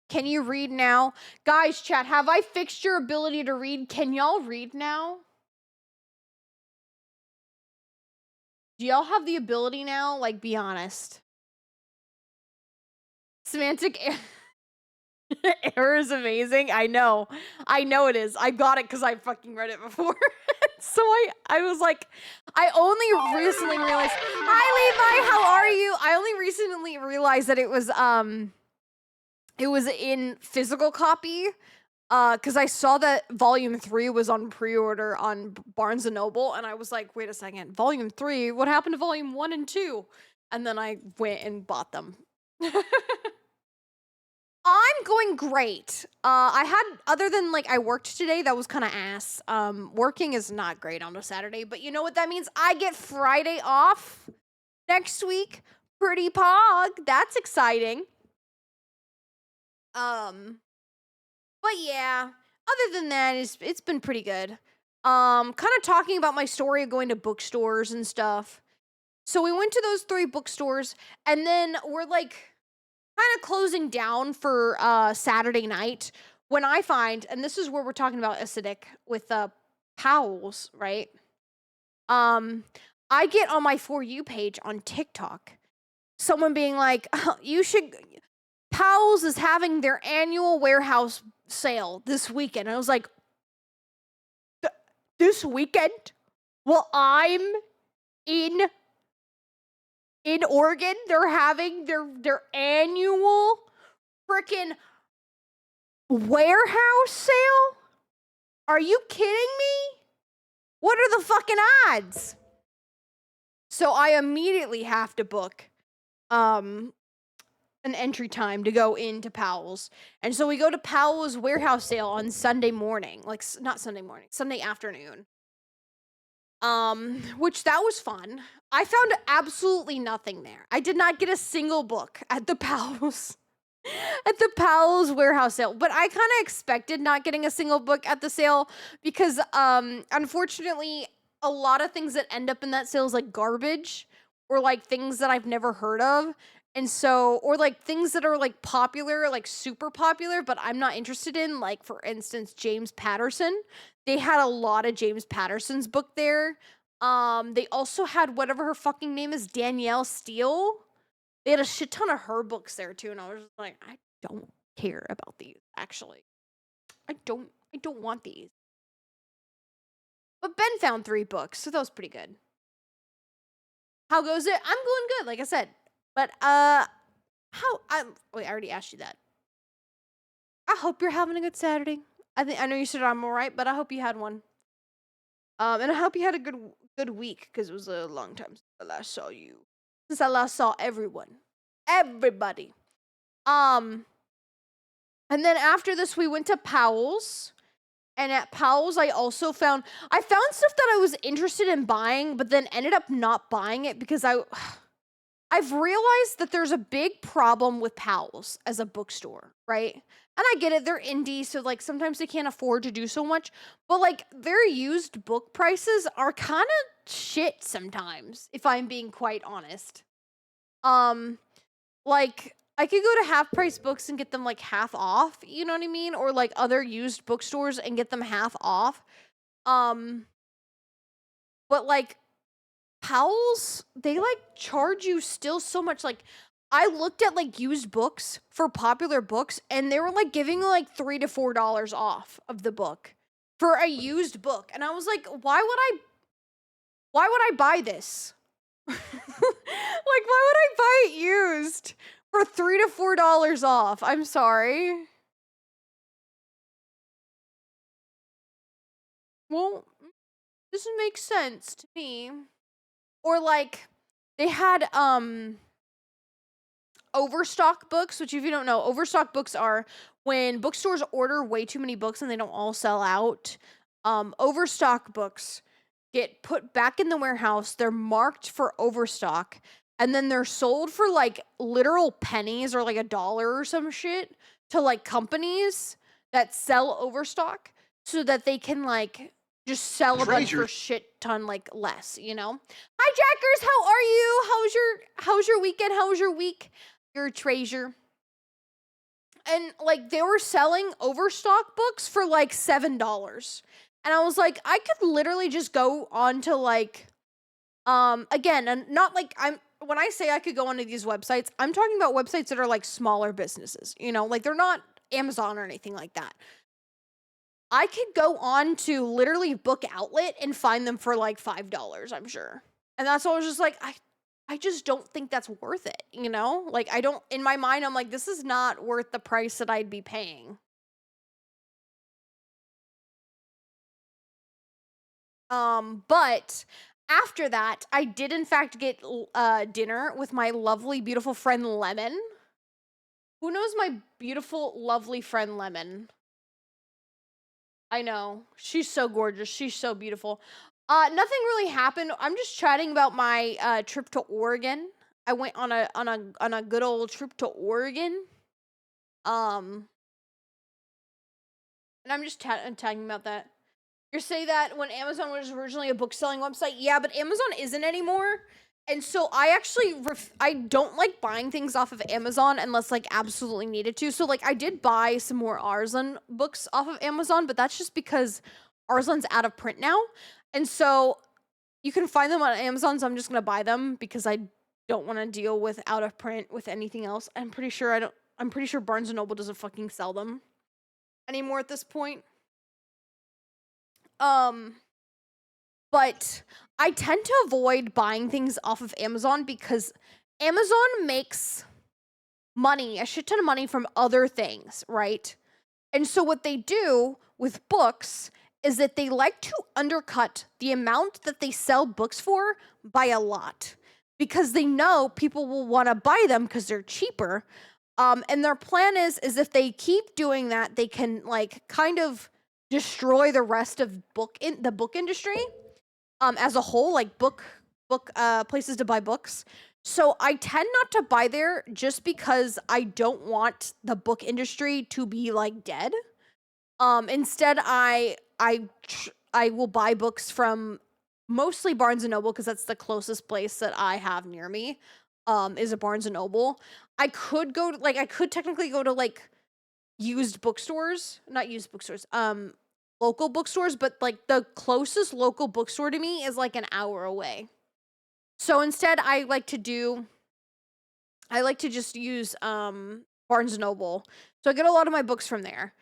Can you read now? Guys, chat, have I fixed your ability to read? Can y'all read now? Do y'all have the ability now? Like, be honest. Semantic error is amazing. I know it is. I got it because I fucking read it before. So I was like, I only recently realized. Hi, Levi. How are you? I only recently realized that it was in physical copy. Because I saw that Volume 3 was on pre-order on Barnes & Noble, and I was like, wait a second, Volume 3? What happened to Volume 1 and 2? And then I went and bought them. I'm going great. I had, other than like I worked today, that was kind of ass. Working is not great on a Saturday, but you know what that means? I get Friday off next week. Pretty pog. That's exciting. But yeah, other than that, it's been pretty good. Kind of talking about my story of going to bookstores and stuff. So we went to those 3 bookstores, and then we're like kind of closing down for Saturday night when I find, and this is where we're talking about acidic with Powell's, right? I get on my For You page on TikTok someone being like, you should, Powell's is having their annual warehouse sale this weekend. And I was like, this weekend? Well, I'm in Oregon. They're having their annual freaking warehouse sale? Are you kidding me? What are the fucking odds? So I immediately have to book an entry time to go into Powell's. And so we go to Powell's warehouse sale on Sunday morning. Like, not Sunday morning, Sunday afternoon. Which that was fun. I found absolutely nothing there. I did not get a single book at the Powell's warehouse sale. But I kind of expected not getting a single book at the sale because unfortunately a lot of things that end up in that sale is like garbage or like things that I've never heard of. And so, or like things that are like popular, like super popular, but I'm not interested in, like for instance, James Patterson. They had a lot of James Patterson's book there. They also had whatever her fucking name is, Danielle Steele. They had a shit ton of her books there too. And I was just like, I don't care about these, actually. I don't want these. But Ben found 3 books, so that was pretty good. How goes it? I'm going good, like I said. But, wait, I already asked you that. I hope you're having a good Saturday. I know you said I'm alright, but I hope you had one. And I hope you had a good week, because it was a long time since I last saw you. Since I last saw everyone. Everybody. And then after this, we went to Powell's. And at Powell's, I also found stuff that I was interested in buying, but then ended up not buying it because I've realized that there's a big problem with Powell's as a bookstore, right? And I get it, they're indie, so like sometimes they can't afford to do so much, but like their used book prices are kind of shit sometimes, if I'm being quite honest. Like, I could go to Half Price Books and get them like half off, you know what I mean? Or like other used bookstores and get them half off. But like Powell's, they like charge you still so much. Like, I looked at like used books for popular books and they were like giving like $3 to $4 off of the book for a used book. And I was like, why would I buy this? Like, why would I buy it used for $3 to $4 off? I'm sorry. Well, doesn't make sense to me. Or like, they had overstock books, which if you don't know, overstock books are when bookstores order way too many books and they don't all sell out. Overstock books get put back in the warehouse. They're marked for overstock, and then they're sold for like literal pennies or like $1 or some shit to like companies that sell overstock so that they can like just sell a bunch for shit ton like less, you know? Hi Jackers, how are you? How's your weekend? How was your week? Your treasure. And like they were selling overstock books for like $7. And I was like, I could literally just go on to like again, and not like when I say I could go onto these websites, I'm talking about websites that are like smaller businesses, you know, like they're not Amazon or anything like that. I could go on to literally Book Outlet and find them for like $5, I'm sure. And that's why I was just like, I just don't think that's worth it, you know? Like I don't, in my mind, I'm like, this is not worth the price that I'd be paying. But after that, I did in fact get dinner with my lovely, beautiful friend Lemon. Who knows my beautiful, lovely friend Lemon? I know. She's so gorgeous. She's so beautiful. Nothing really happened. I'm just chatting about my trip to Oregon. I went on a good old trip to Oregon. And I'm just talking about that. You say that when Amazon was originally a book selling website, yeah, but Amazon isn't anymore. And so I actually I don't like buying things off of Amazon unless like absolutely needed to. So like I did buy some more Arslan books off of Amazon, but that's just because Arslan's out of print now. And so you can find them on Amazon, so I'm just going to buy them because I don't want to deal with out of print with anything else. I'm pretty sure Barnes & Noble doesn't fucking sell them anymore at this point. But I tend to avoid buying things off of Amazon because Amazon makes money, a shit ton of money from other things, right? And so what they do with books is that they like to undercut the amount that they sell books for by a lot because they know people will want to buy them because they're cheaper. And their plan is if they keep doing that, they can like kind of destroy the rest of the book industry as a whole, like book places to buy books. So I tend not to buy there just because I don't want the book industry to be like dead. Instead I will buy books from mostly Barnes & Noble because that's the closest place that I have near me. Is a Barnes & Noble. I could technically go to like used bookstores, not used bookstores, local bookstores, but like the closest local bookstore to me is like an hour away. So instead I like to just use Barnes & Noble. So I get a lot of my books from there.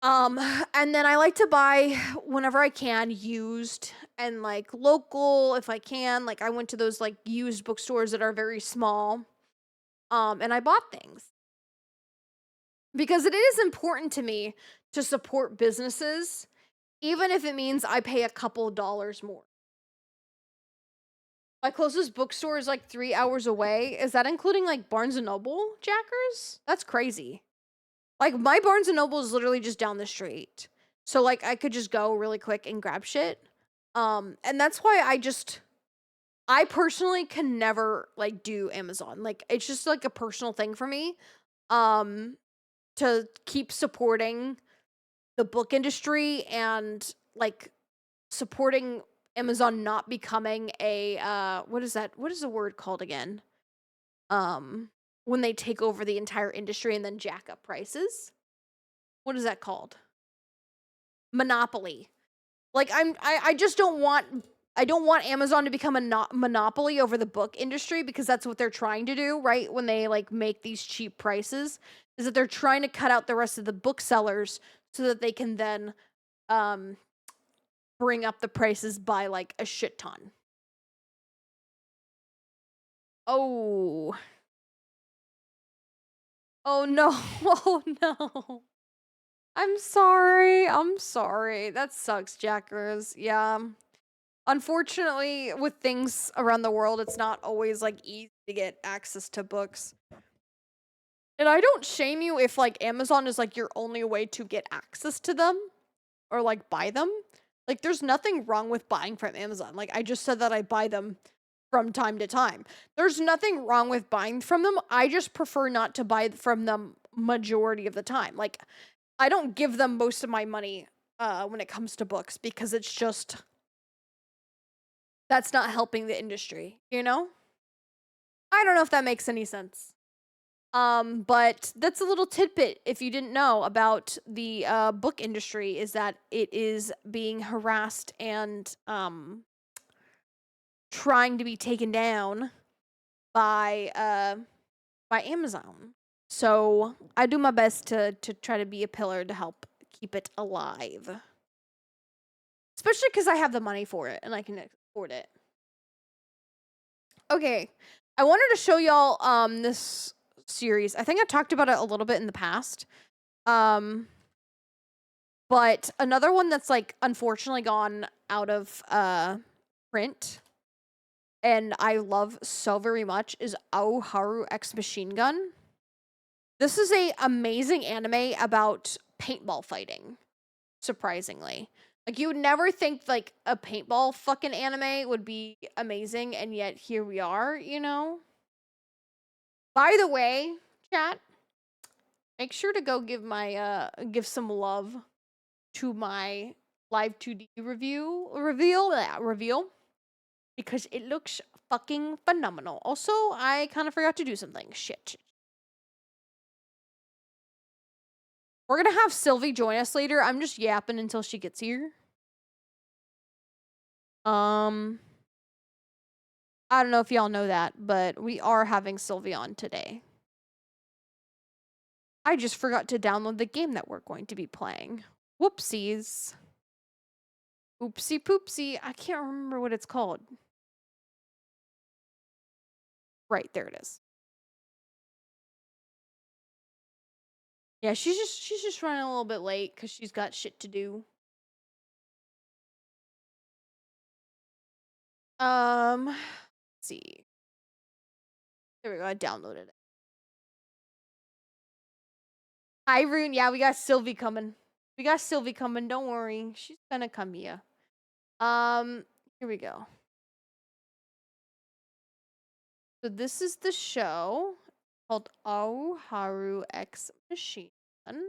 And then I like to buy whenever I can used and like local if I can. Like I went to those like used bookstores that are very small. And I bought things. Because it is important to me to support businesses, even if it means I pay a couple dollars more. My closest bookstore is like 3 hours away. Is that including like Barnes & Noble, Jackers? That's crazy. Like my Barnes & Noble is literally just down the street. So like I could just go really quick and grab shit. And that's why I personally can never like do Amazon. Like it's just like a personal thing for me. To keep supporting the book industry and like supporting Amazon not becoming a what is that? What is the word called again? When they take over the entire industry and then jack up prices. What is that called? Monopoly. Like I just don't want Amazon to become a monopoly over the book industry, because that's what they're trying to do, right? When they like make these cheap prices, is that they're trying to cut out the rest of the booksellers so that they can then bring up the prices by like a shit ton. Oh. Oh no. Oh no. I'm sorry. That sucks, Jackers. Yeah. Unfortunately, with things around the world, it's not always like easy to get access to books. And I don't shame you if like Amazon is like your only way to get access to them or like buy them. Like there's nothing wrong with buying from Amazon. Like I just said that I buy them from time to time. There's nothing wrong with buying from them. I just prefer not to buy from them majority of the time. Like I don't give them most of my money when it comes to books, because it's just, that's not helping the industry, you know? I don't know if that makes any sense. But that's a little tidbit, if you didn't know, about the book industry, is that it is being harassed and trying to be taken down by Amazon. So I do my best to try to be a pillar to help keep it alive. Especially because I have the money for it and I can afford it. Okay, I wanted to show y'all this series. I think I talked about it a little bit in the past. But another one that's like unfortunately gone out of print and I love so very much is AHHHHHH X Machine Gun. This is a amazing anime about paintball fighting, surprisingly. Like, you would never think, like, a paintball fucking anime would be amazing, and yet here we are, you know? By the way, chat, make sure to go give my, give some love to my live 2D reveal, because it looks fucking phenomenal. Also, I kind of forgot to do something. Shit. We're gonna have Sylvie join us later. I'm just yapping until she gets here. I don't know if y'all know that, but we are having Sylvie on today. I just forgot to download the game that we're going to be playing. Whoopsies. Oopsie poopsie. I can't remember what it's called. Right, there it is. Yeah, she's just running a little bit late because she's got shit to do. Let's see. There we go. I downloaded it. Hi, Rune. Yeah, we got Sylvie coming. Don't worry. She's gonna come here. Here we go. So this is the show called AHHHHH X Machine Gun.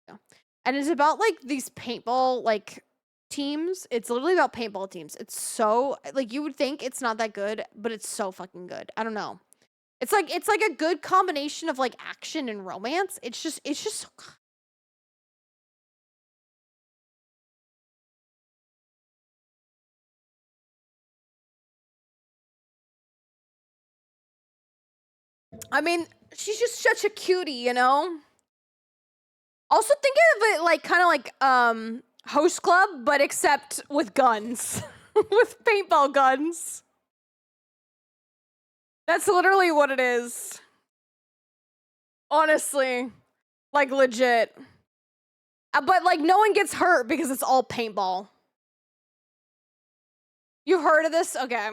Yeah. And it's about like these paintball like teams. It's literally about paintball teams. It's so like, you would think it's not that good, but it's so fucking good. I don't know. It's like a good combination of like action and romance. It's just so good. I mean, she's just such a cutie, you know? Also think of it like kind of like Host Club, but except with guns. With paintball guns. That's literally what it is. Honestly. Like legit. But like no one gets hurt because it's all paintball. You've heard of this? Okay.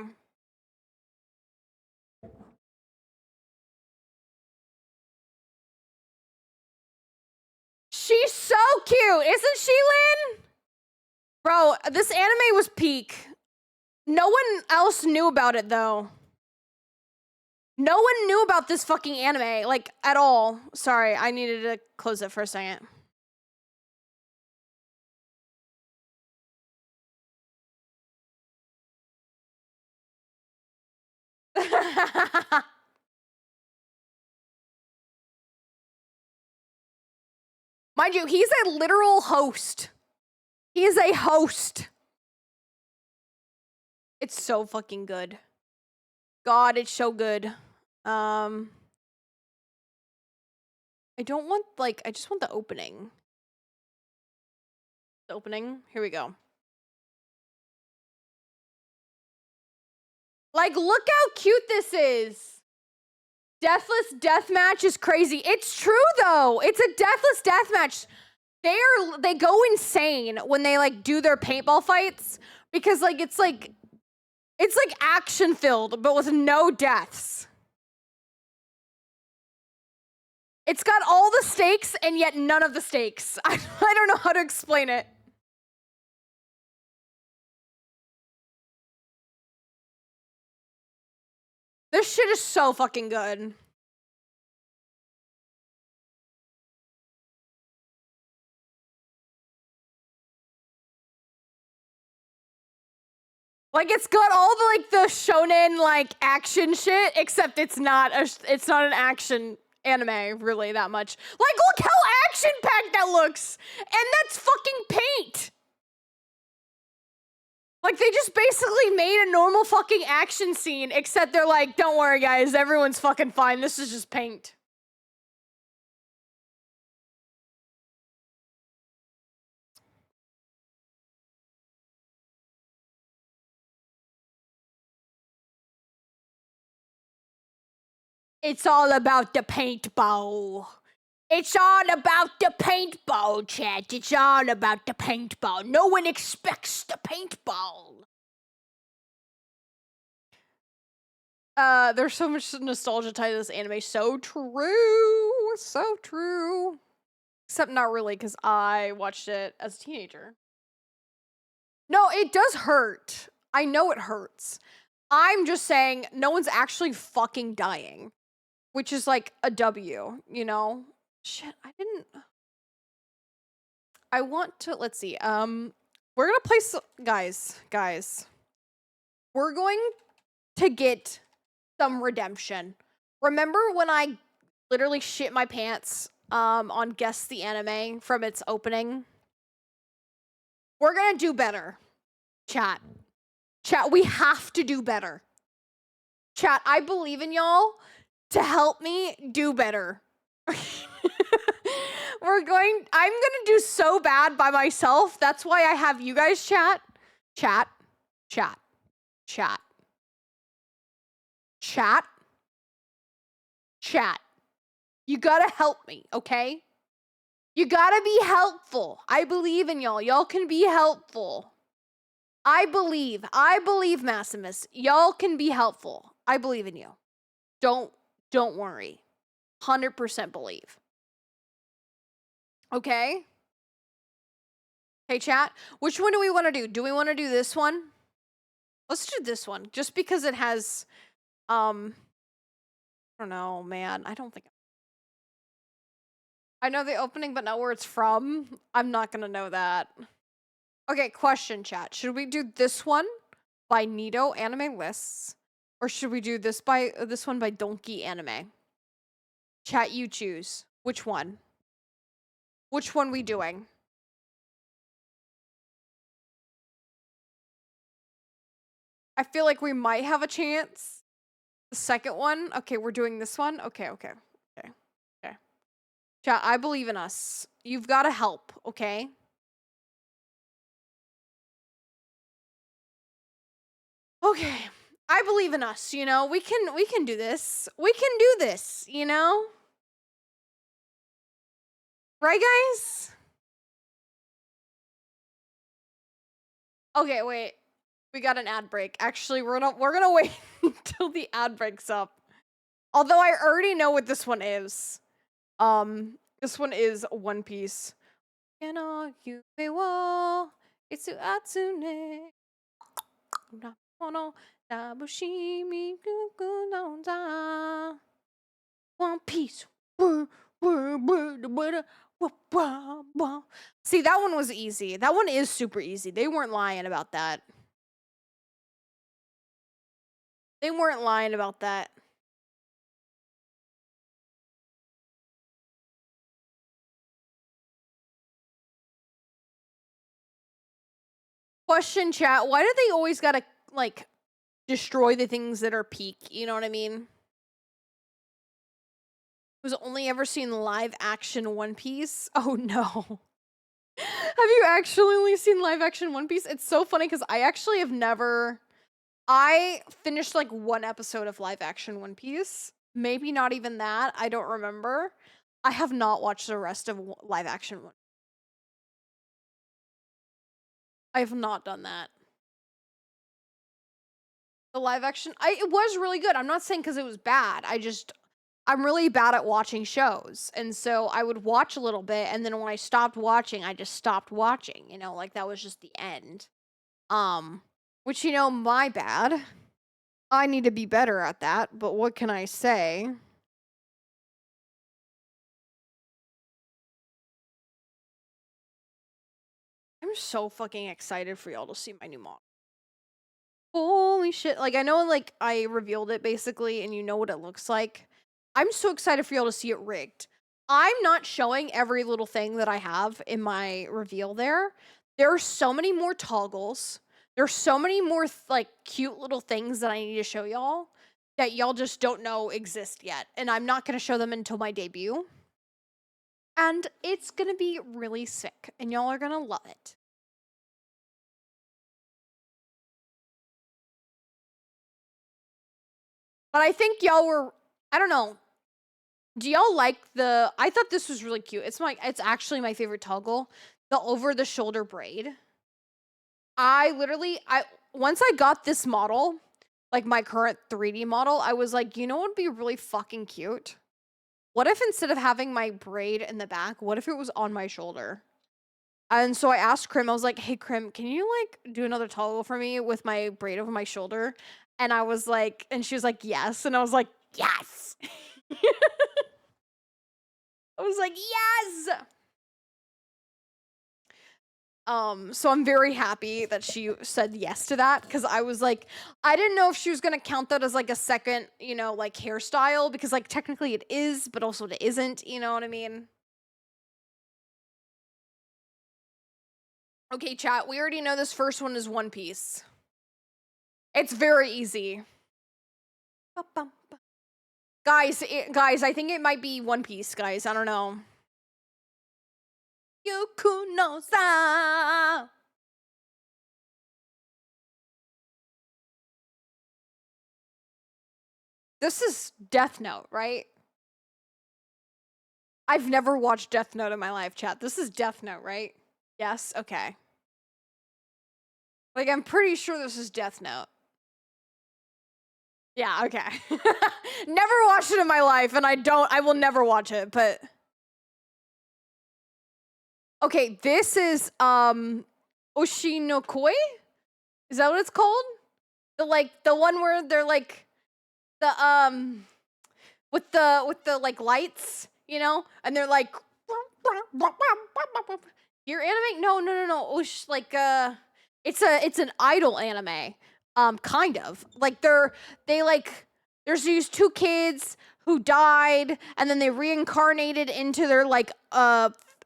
She's so cute, isn't she, Lynn? Bro, this anime was peak. No one else knew about it, though. No one knew about this fucking anime, like, at all. Sorry, I needed to close it for a second. Mind you, he's a literal host. He is a host. It's so fucking good. God, it's so good. I don't want, like, I just want the opening. The opening. Here we go. Like, look how cute this is. Deathless deathmatch is crazy. It's true, though. It's a deathless deathmatch. They go insane when they, like, do their paintball fights. Because, like, it's like action-filled, but with no deaths. It's got all the stakes, and yet none of the stakes. I don't know how to explain it. This shit is so fucking good. Like, it's got all the, like, the shonen, like, action shit, except it's not an action anime, really, that much. Like, look how action-packed that looks! And that's fucking paint! Like, they just basically made a normal fucking action scene, except they're like, don't worry, guys, everyone's fucking fine, this is just paint. It's all about the paintball. It's all about the paintball, chat. It's all about the paintball. No one expects the paintball. There's so much nostalgia tied to this anime. So true. So true. Except not really, because I watched it as a teenager. No, it does hurt. I know it hurts. I'm just saying no one's actually fucking dying. Which is like a W, you know? Shit, I want to, let's see, we're gonna play, guys. We're going to get some redemption. Remember when I literally shit my pants, on Guess the Anime from its opening? We're gonna do better. Chat, we have to do better. Chat, I believe in y'all to help me do better. I'm gonna do so bad by myself. That's why I have you guys chat. You gotta help me, okay? You gotta be helpful. I believe in y'all. Y'all can be helpful. I believe, Maximus. Y'all can be helpful. I believe in you. Don't worry. 100% believe. Okay? Hey, chat. Which one do we want to do? Do we want to do this one? Let's do this one. Just because it has, I don't know, man. I don't think... I know the opening, but not where it's from. I'm not going to know that. Okay, question, chat. Should we do this one by Nito Anime Lists? Or should we do this one by Donkey Anime? Chat, you choose. Which one? Which one we doing? I feel like we might have a chance. The second one? Okay, we're doing this one? Okay. Chat, I believe in us. You've got to help, okay? Okay. I believe in us, you know? We can do this. We can do this, you know? Right, guys? Okay, wait. We got an ad break. Actually, we're gonna wait until the ad breaks up. Although I already know what this one is. This one is One Piece. It's Atsune. One Piece. See, that one was easy. That one is super easy. They weren't lying about that. They weren't lying about that. Question, chat, why do they always gotta, like, destroy the things that are peak? You know what I mean? Who's only ever seen live action One Piece? Oh no. Have you actually only seen live action One Piece? It's so funny because I actually have never. I finished like one episode of live action One Piece. Maybe not even that. I don't remember. I have not watched the rest of live action One. I have not done that. The live action, it was really good. I'm not saying because it was bad. I'm really bad at watching shows. And so I would watch a little bit, and then when I stopped watching, I just stopped watching, you know, like that was just the end. Which, you know, my bad. I need to be better at that, but what can I say? I'm so fucking excited for y'all to see my new model. Holy shit. Like, I know, like, I revealed it basically, and you know what it looks like. I'm so excited for y'all to see it rigged. I'm not showing every little thing that I have in my reveal there. There are so many more toggles. There's so many more, like, cute little things that I need to show y'all that y'all just don't know exist yet. And I'm not going to show them until my debut. And it's going to be really sick, and y'all are going to love it. But I think y'all were, I don't know. Do y'all like I thought this was really cute. It's actually my favorite toggle. The over the shoulder braid. Once I got this model, like my current 3D model, I was like, you know what would be really fucking cute? What if instead of having my braid in the back, what if it was on my shoulder? And so I asked Krim, I was like, hey Krim, can you like do another toggle for me with my braid over my shoulder? And I was like, and she was like, yes. And I was like, yes. I was like, yes. So I'm very happy that she said yes to that, because I was like, I didn't know if she was gonna count that as like a second, you know, like hairstyle, because like technically it is, but also it isn't, you know what I mean? Okay, chat, we already know this first one is One Piece. It's very easy. Guys, I think it might be One Piece, guys. I don't know. Yukuno-sa. This is Death Note, right? I've never watched Death Note in my life, chat. This is Death Note, right? Yes? Okay. Like, I'm pretty sure this is Death Note. Yeah, okay. Never watched it in my life, and I will never watch it, but... Okay, this is, Oshinokoi? Is that what it's called? The one where they're, like, with the, like, lights, you know? And they're, like... Your anime? No. It's an idol anime. Kind of. Like, there's these two kids who died, and then they reincarnated into their, like,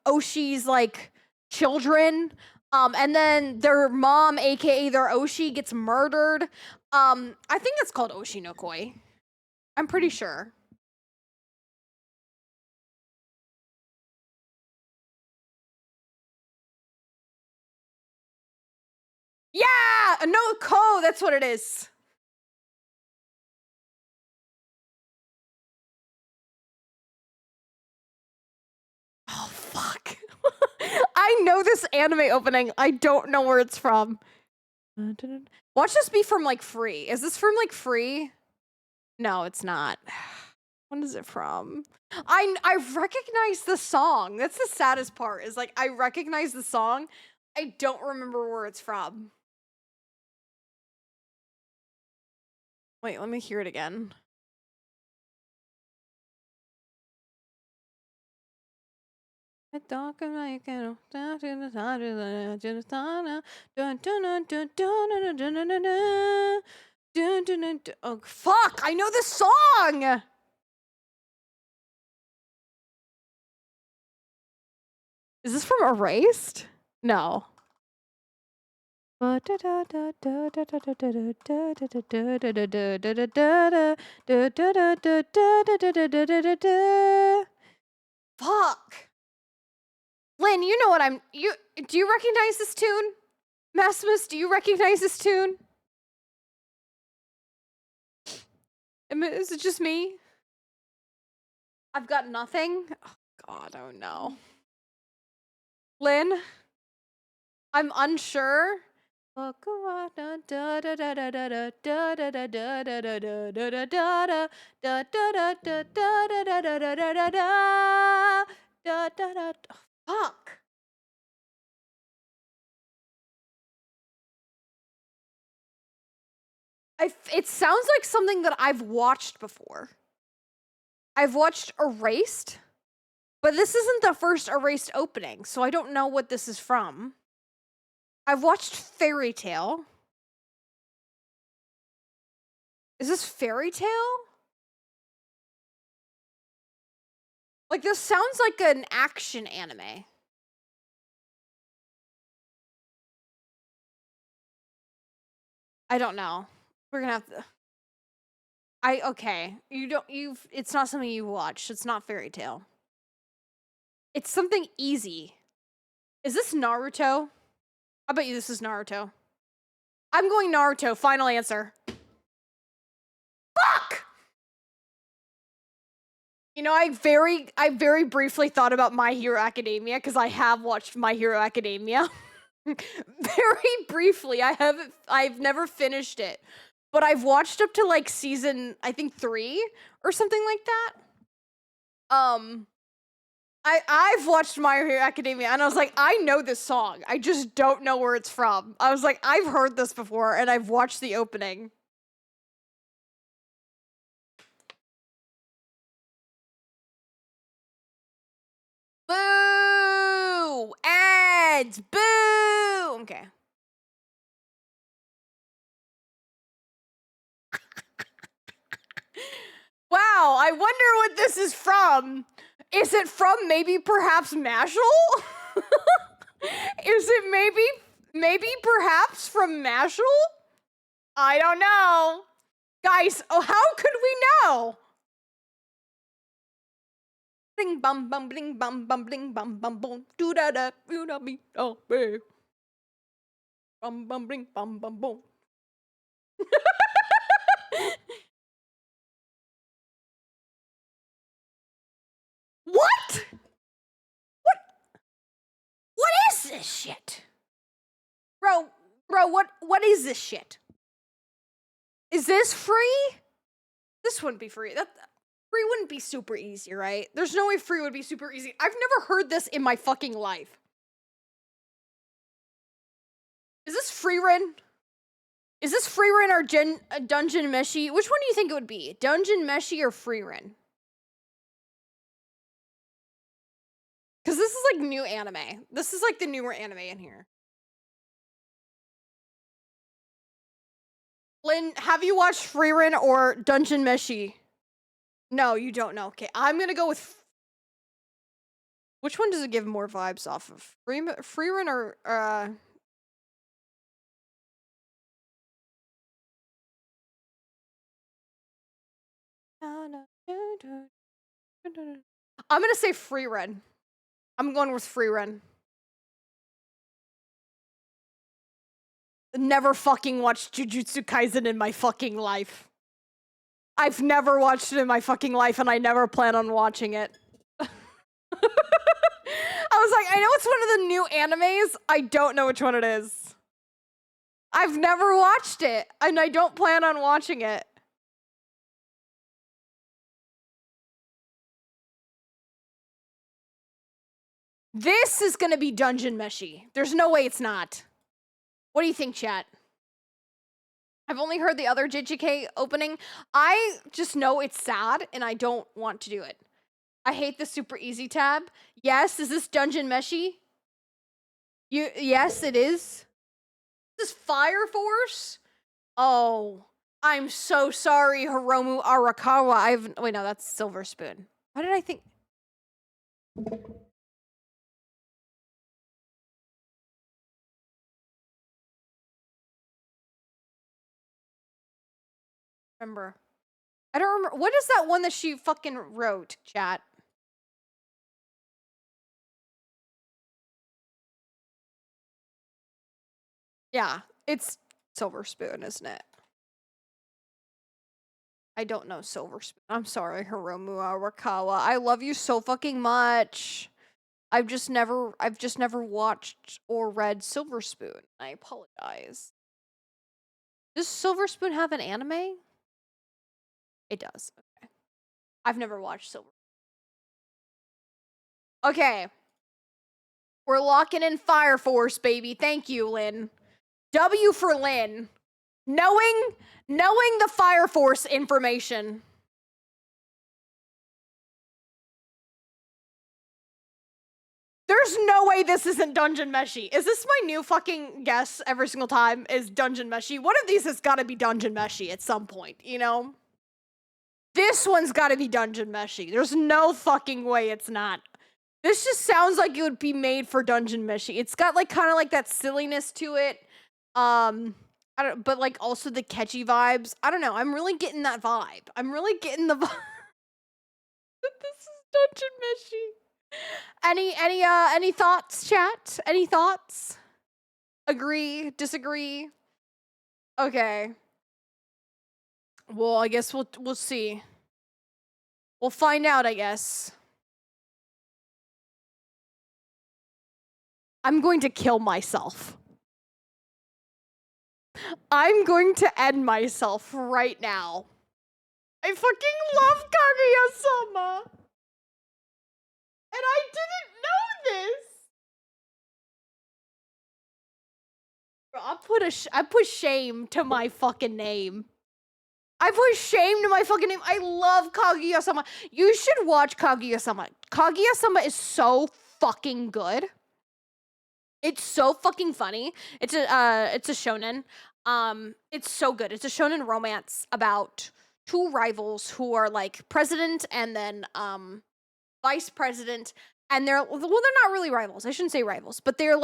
Oshi's, like, children. And then their mom, aka their Oshi, gets murdered. I think it's called Oshinokoi. I'm pretty sure. Yeah! No, Ko, that's what it is. Oh, fuck. I know this anime opening. I don't know where it's from. Watch this be from, like, Free. Is this from, like, Free? No, it's not. When is it from? I recognize the song. That's the saddest part, is, like, I recognize the song. I don't remember where it's from. Wait, let me hear it again. Dun, dun, dun, dun. Oh, fuck! I know this song! Is this from Erased? No. Fuck. Lynn, you know what do you recognize this tune? Maximus, do you recognize this tune? Is it just me? I've got nothing? Oh god, oh no. Lynn? I'm unsure. Fuck. It sounds like something that I've watched before. I've watched Erased, but this isn't the first Erased opening, so I don't know what this is from. I've watched Fairy Tale. Is this Fairy Tale? Like, this sounds like an action anime. I don't know. We're gonna have to... okay. It's not something you watched. It's not Fairy Tale. It's something easy. Is this Naruto? I bet you this is Naruto. I'm going Naruto. Final answer. Fuck! You know, I very briefly thought about My Hero Academia because I have watched My Hero Academia. Very briefly. I've never finished it. But I've watched up to like season, I think 3 or something like that. I've watched My Hero Academia and I was like, I know this song. I just don't know where it's from. I was like, I've heard this before and I've watched the opening. Boo! Ads! Boo! Okay. Wow, I wonder what this is from. Is it from maybe perhaps Mashal? Is it maybe perhaps from Mashal? I don't know. Guys, oh, how could we know? Bling bum bum bling bum bum bling bum bum boom do da da do da be oh babe. Bum bum bling bum bum boom. What? What is this shit? Bro, what is this shit? Is this free? This wouldn't be free. Free wouldn't be super easy, right? There's no way free would be super easy. I've never heard this in my fucking life. Is this Freerin? Is this Freerin or Dungeon Meshi? Which one do you think it would be? Dungeon Meshi or Freerin? Because this is like new anime. This is like the newer anime in here. Lynn, have you watched Freerin or Dungeon Meshi? No, you don't know. Okay, I'm gonna go with... Which one does it give more vibes off of? Freerin or... I'm gonna say Freerin. I'm going with Freerin. Never fucking watched Jujutsu Kaisen in my fucking life. I've never watched it in my fucking life and I never plan on watching it. I was like, I know it's one of the new animes. I don't know which one it is. I've never watched it and I don't plan on watching it. This is gonna be Dungeon Meshi. There's no way it's not. What do you think, chat? I've only heard the other JJK opening. I just know it's sad and I don't want to do it. I hate the super easy tab. Yes, is this Dungeon Meshi? Yes, it is. This is Fire Force? Oh. I'm so sorry, Hiromu Arakawa. Wait, no, that's Silver Spoon. Why did I think? Remember. I don't remember. What is that one that she fucking wrote, chat? Yeah, it's Silver Spoon, isn't it? I don't know Silver Spoon. I'm sorry, Hiromu Arakawa. I love you so fucking much. I've just never watched or read Silver Spoon. I apologize. Does Silver Spoon have an anime? It does. Okay. I've never watched Silver. Okay. We're locking in Fire Force, baby. Thank you, Lynn. W for Lynn. Knowing the Fire Force information. There's no way this isn't Dungeon Meshi. Is this my new fucking guess every single time is Dungeon Meshi? One of these has got to be Dungeon Meshi at some point, you know? This one's got to be Dungeon Meshi. There's no fucking way it's not. This just sounds like it would be made for Dungeon Meshi. It's got like kind of like that silliness to it. I don't, but like also the catchy vibes. I don't know. I'm really getting that vibe. I'm really getting the vibe that this is Dungeon Meshi. Any thoughts, chat? Any thoughts? Agree? Disagree? Okay. Well, I guess we'll see. We'll find out, I guess. I'm going to kill myself. I'm going to end myself right now. I fucking love Kaguya-sama. And I didn't know this. Bro, I put shame to my fucking name. I put shame to my fucking name. I love Kaguya-sama. You should watch Kaguya-sama. Kaguya-sama is so fucking good. It's so fucking funny. It's a shonen. It's so good. It's a shonen romance about two rivals who are like president and then vice president, and they're not really rivals. I shouldn't say rivals, but they're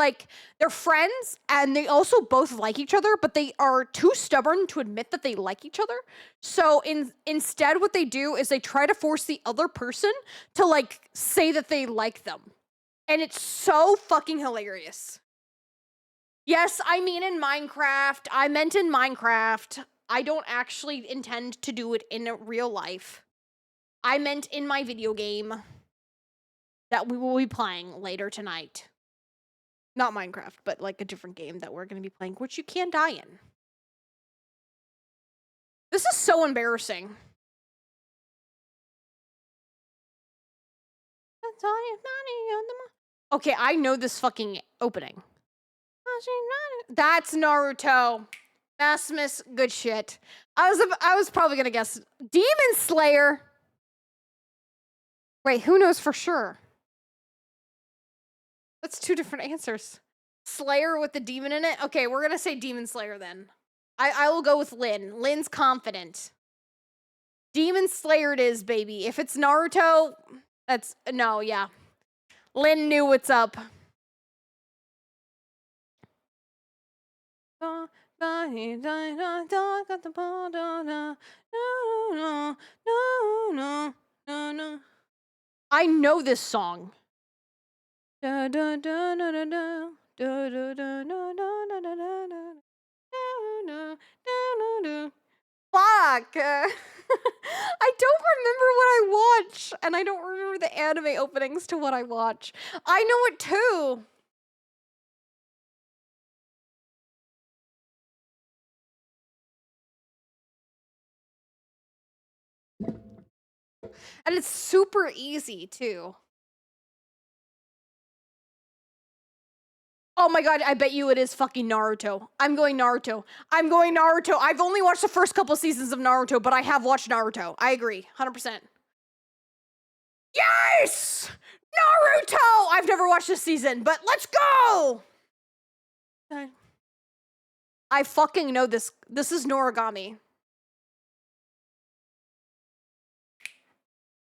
friends, and they also both like each other, but they are too stubborn to admit that they like each other. So instead what they do is they try to force the other person to like say that they like them. And it's so fucking hilarious. Yes, I mean in Minecraft. I meant in Minecraft. I don't actually intend to do it in real life. I meant in my video game that we will be playing later tonight. Not Minecraft, but like a different game that we're going to be playing, which you can die in. This is so embarrassing. Okay, I know this fucking opening. That's Naruto. Maximus, good shit. I was probably gonna guess Demon Slayer. Wait, who knows for sure? That's two different answers. Slayer with the demon in it? Okay, we're gonna say Demon Slayer then. I will go with Lynn. Lynn's confident. Demon Slayer it is, baby. If it's Naruto, that's... No, yeah. Lynn knew what's up. I know this song. Fuck! I don't remember what I watch, and I don't remember the anime openings to what I watch. I know it too! And it's super easy too. Oh my god, I bet you it is fucking Naruto. I'm going Naruto. I'm going Naruto. I've only watched the first couple seasons of Naruto, but I have watched Naruto. I agree, 100%. Yes! Naruto! I've never watched this season, but let's go! I fucking know this. This is Noragami.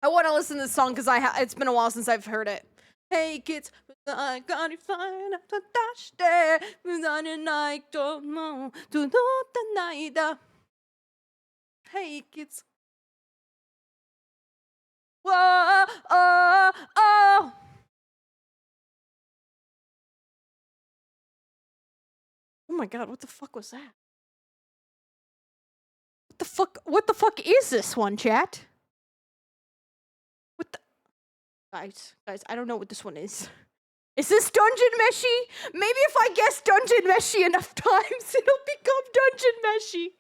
I want to listen to this song because it's been a while since I've heard it. Hey kids, I got it fine after dash day. Don't know to do the night. Hey kids. Whoa, oh, oh. Oh my god, what the fuck was that? What the fuck is this one, chat? What the Guys, I don't know what this one is. Is this Dungeon Meshi? Maybe if I guess Dungeon Meshi enough times, it'll become Dungeon Meshi.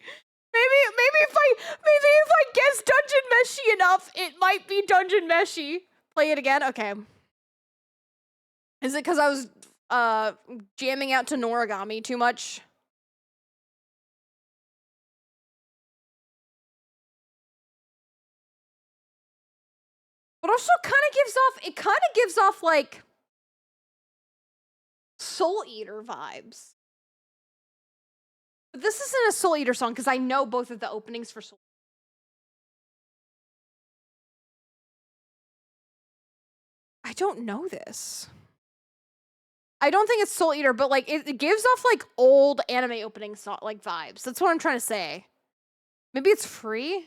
Maybe if I guess Dungeon Meshi enough, it might be Dungeon Meshi. Play it again? Okay. Is it because I was jamming out to Noragami too much? But also it kind of gives off like Soul Eater vibes. But this isn't a Soul Eater song because I know both of the openings for Soul. I don't know this. I don't think it's Soul Eater, but like it gives off like old anime opening song like vibes. That's what I'm trying to say. Maybe it's free.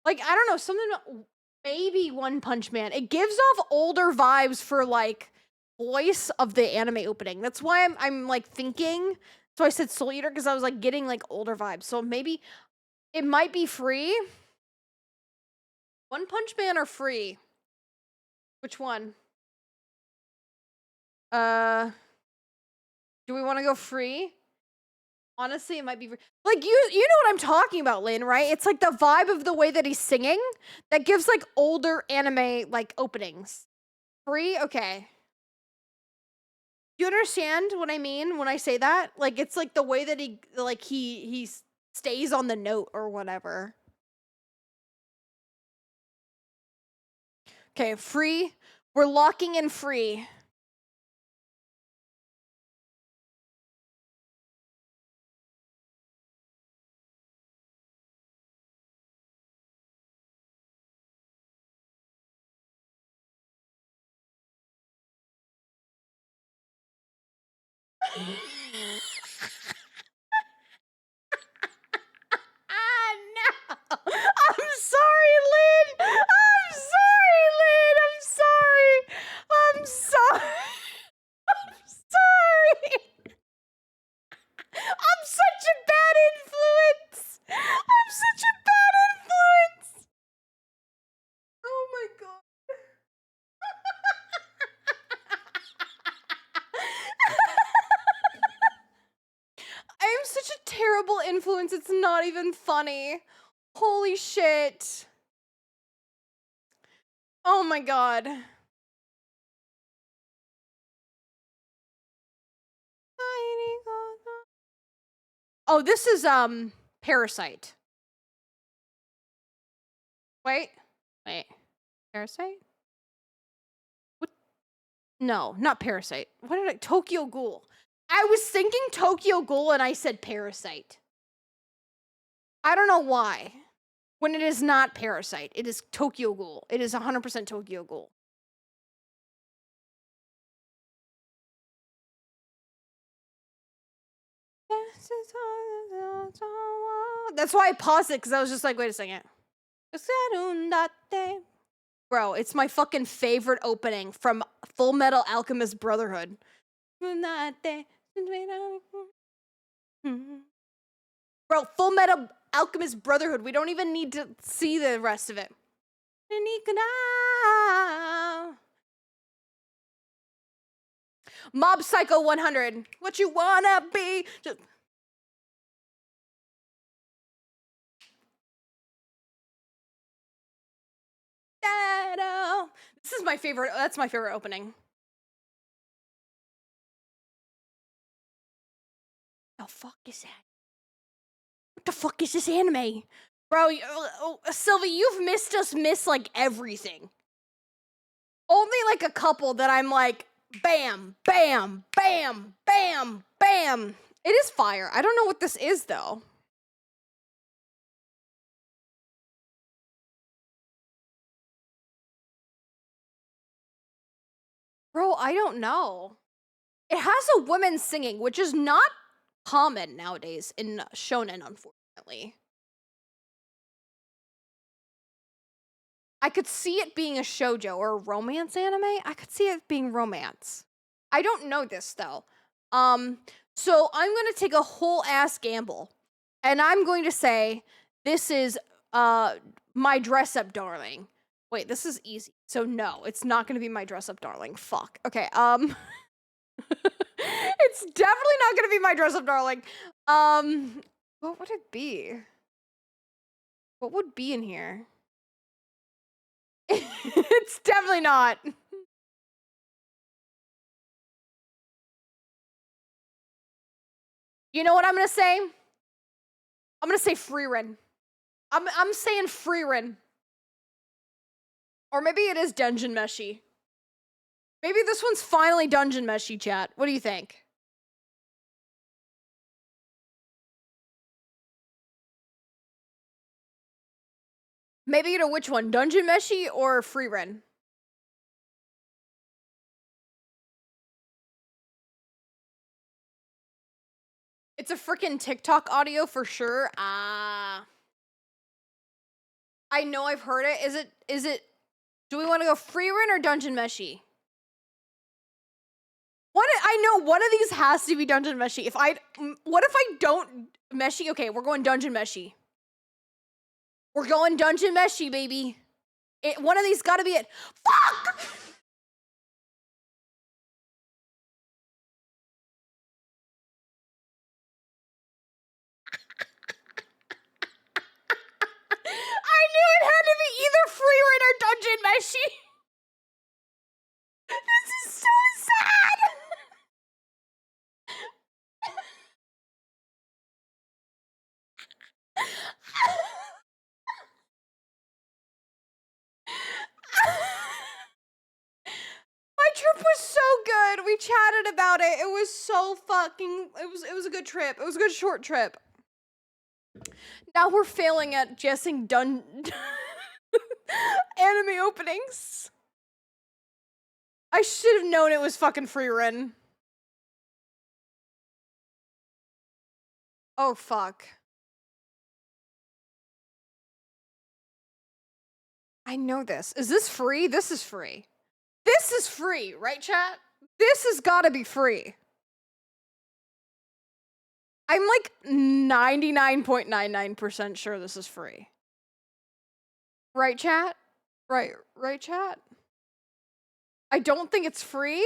Like I don't know, something maybe One Punch Man. It gives off older vibes for like voice of the anime opening. That's why I'm like thinking. So I said Soul Eater because I was like getting like older vibes. So maybe it might be free. One Punch Man or free? Which one? Do we want to go free? Honestly, it might be free. Like you know what I'm talking about, Lynn, right? It's like the vibe of the way that he's singing that gives like older anime like openings. Free? Okay. Do you understand what I mean when I say that? Like it's like the way that he stays on the note or whatever. Okay, free. We're locking in free. No. I'm sorry, Lynn. I'm sorry, Lynn. I'm sorry. I'm sorry. I'm sorry. I'm such a bad influence. I'm such a bad influence. Oh my god. I am such a terrible influence, it's not even funny. Holy shit. Oh my god. Oh, this is, Parasite. Wait. Parasite? What? No, not Parasite. What did Tokyo Ghoul. I was thinking Tokyo Ghoul and I said Parasite. I don't know why. When it is not Parasite, it is Tokyo Ghoul. It is 100% Tokyo Ghoul. That's why I paused it, because I was just like, wait a second. Bro, it's my fucking favorite opening from Full Metal Alchemist Brotherhood. Bro, Full Metal Alchemist Brotherhood. We don't even need to see the rest of it. Mob Psycho 100. What you wanna be? Just... This is my favorite. That's my favorite opening. The fuck is that? What the fuck is this anime? Bro, Sylvie, you've missed like everything. Only like a couple that I'm like, bam, bam, bam, bam, bam. It is fire. I don't know what this is, though. Bro, I don't know. It has a woman singing, which is not common nowadays in shonen, unfortunately. I could see it being a shoujo or a romance anime. I could see it being romance. I don't know this, though. So I'm going to take a whole ass gamble. And I'm going to say this is My Dress Up Darling. Wait, this is easy. So no, it's not going to be My Dress Up Darling. Fuck. Okay, it's definitely not going to be My Dress Up Darling. What would it be? What would be in here? It's definitely not. You know what I'm gonna say? I'm gonna say Freerin. I'm saying Freerin. Or maybe it is Dungeon Meshy. Maybe this one's finally Dungeon Meshy, chat. What do you think? Maybe you know which one, Dungeon Meshy or Freerin? It's a freaking TikTok audio for sure. I know I've heard it. Is it, do we want to go Freerin or Dungeon Meshy? I know one of these has to be Dungeon Meshy. What if I don't Meshy? Okay, we're going Dungeon Meshy. We're going Dungeon Meshy, baby. One of these gotta be it. Fuck! I knew it had to be either Freerin or Dungeon Meshy. This is so sad. My trip was so good. We chatted about it. It was so fucking. It was a good trip. It was a good short trip. Now we're failing at guessing anime openings. I should have known it was fucking Freerin. Oh fuck. I know this. Is this free? This is free. This is free, right, chat? This has got to be free. I'm like 99.99% sure this is free. Right, chat? Right, chat? I don't think it's free.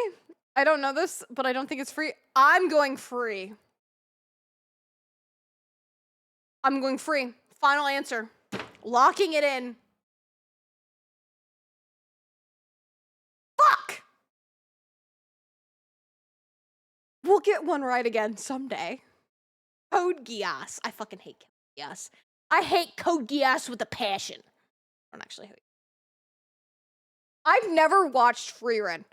I don't know this, but I don't think it's free. I'm going free. I'm going free. Final answer. Locking it in. Fuck! We'll get one right again someday. Code Geass. I fucking hate Code Geass. I hate Code Geass with a passion. I don't actually hate it. I've never watched Freerin.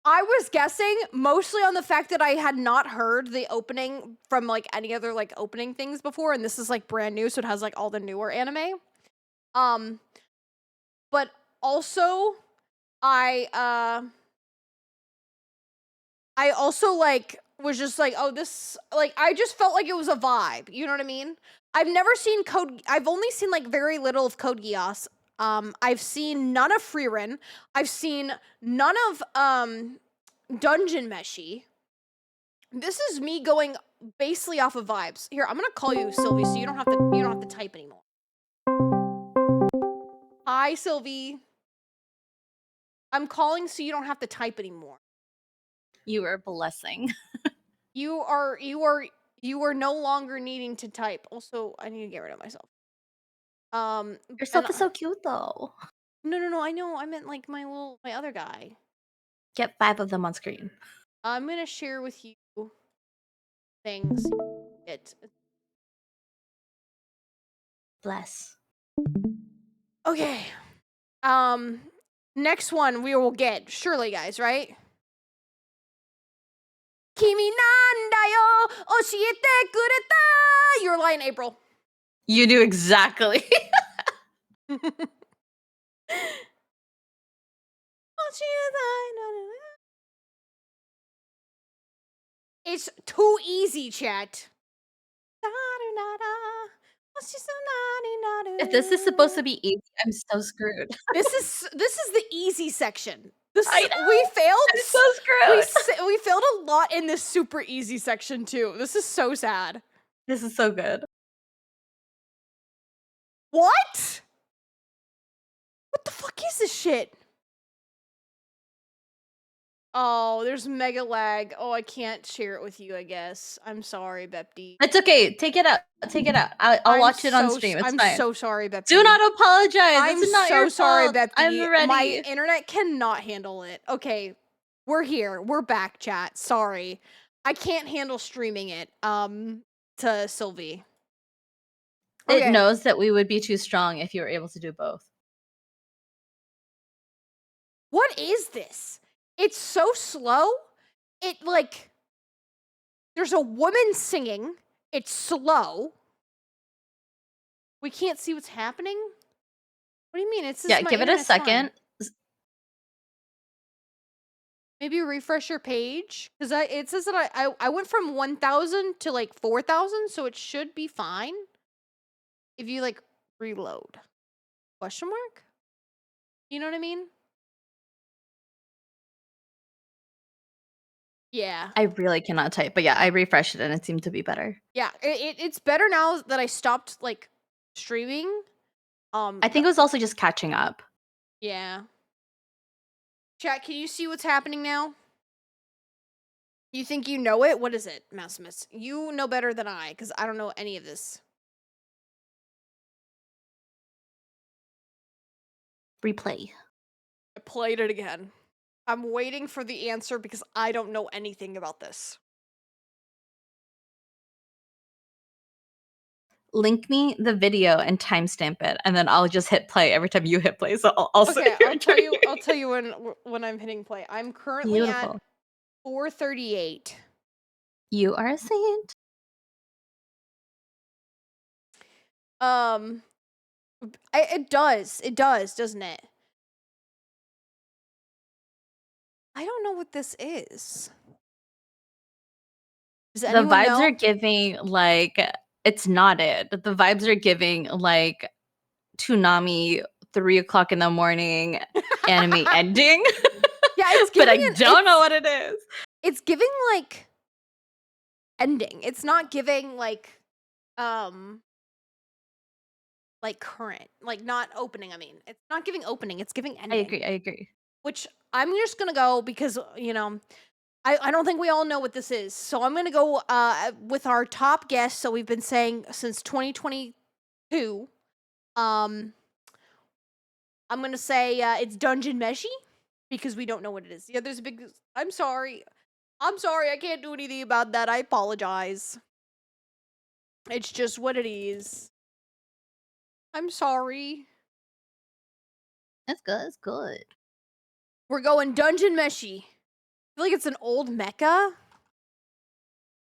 I was guessing mostly on the fact that I had not heard the opening from like any other like opening things before, and this is like brand new, so it has like all the newer anime. But also I also like was just like, oh, this, like, I just felt like it was a vibe. You know what I mean? I've never seen I've only seen like very little of Code Geass. I've seen none of Freerin. I've seen none of Dungeon Meshy. This is me going basically off of vibes. Here, I'm gonna call you Sylvie, so you don't have to type anymore. Hi, Sylvie. I'm calling so you don't have to type anymore. You are a blessing. You are no longer needing to type. Also, I need to get rid of myself. Your stuff is so cute though. No, I know. I meant like my other guy. Get 5 of them on screen. I'm gonna share with you things. Bless. Okay. Next one we will get, surely, guys, right? Kimi nanda yo, oshiete kureta. You're lying, April. You do exactly. It's too easy, chat. If this is supposed to be easy, I'm so screwed. This is the easy section. This I is, know. we failed. I'm so screwed. We failed a lot in this super easy section too. This is so sad. This is so good. What? What the fuck is this shit? Oh, there's mega lag. Oh, I can't share it with you, I guess. I'm sorry, Bepti. It's okay. Take it out. Take it out. I'll watch it on stream. It's I'm fine. so sorry, Bepti. Do not apologize. I'm It's not so your sorry, fault. Bepti. I'm ready. My internet cannot handle it. Okay, we're here. We're back, chat. Sorry. I can't handle streaming it to Sylvie. It Okay. knows that we would be too strong if you were able to do both. What is this? It's so slow. It like there's a woman singing. It's slow. We can't see what's happening. What do you mean? It's Yeah, give it a second. Maybe refresh your page because it says that I went from 1,000 to like 4,000, so it should be fine. If you like reload, question mark? You know what I mean? Yeah. I really cannot type, but yeah, I refreshed it and it seemed to be better. Yeah, it's better now that I stopped like streaming. I think it was also just catching up. Yeah. Chat, can you see what's happening now? You think you know it? What is it, Maximus? You know better than I, because I don't know any of this. Replay. I played it again. I'm waiting for the answer because I don't know anything about this. Link me the video and timestamp it, and then I'll just hit play every time you hit play. So I'll Okay, I'll tell you when I'm hitting play. I'm currently at 438. You are a saint. It does, doesn't it? I don't know what this is. Does The anyone vibes know? are giving like it's not it. The vibes are giving like Toonami 3 o'clock in the morning anime ending. Yeah, it's but I giving don't know what it is. It's giving like ending. It's not giving like current, like not opening. I mean, it's not giving opening. It's giving ending. I agree. Which I'm just gonna go because I don't think we all know what this is. So I'm gonna go with our top guess. So we've been saying since 2022. I'm gonna say it's Dungeon Meshi because we don't know what it is. Yeah, there's a big. I'm sorry. I can't do anything about that. I apologize. It's just what it is. I'm sorry. That's good. It's good. We're going Dungeon Meshi. I feel like it's an old mecha.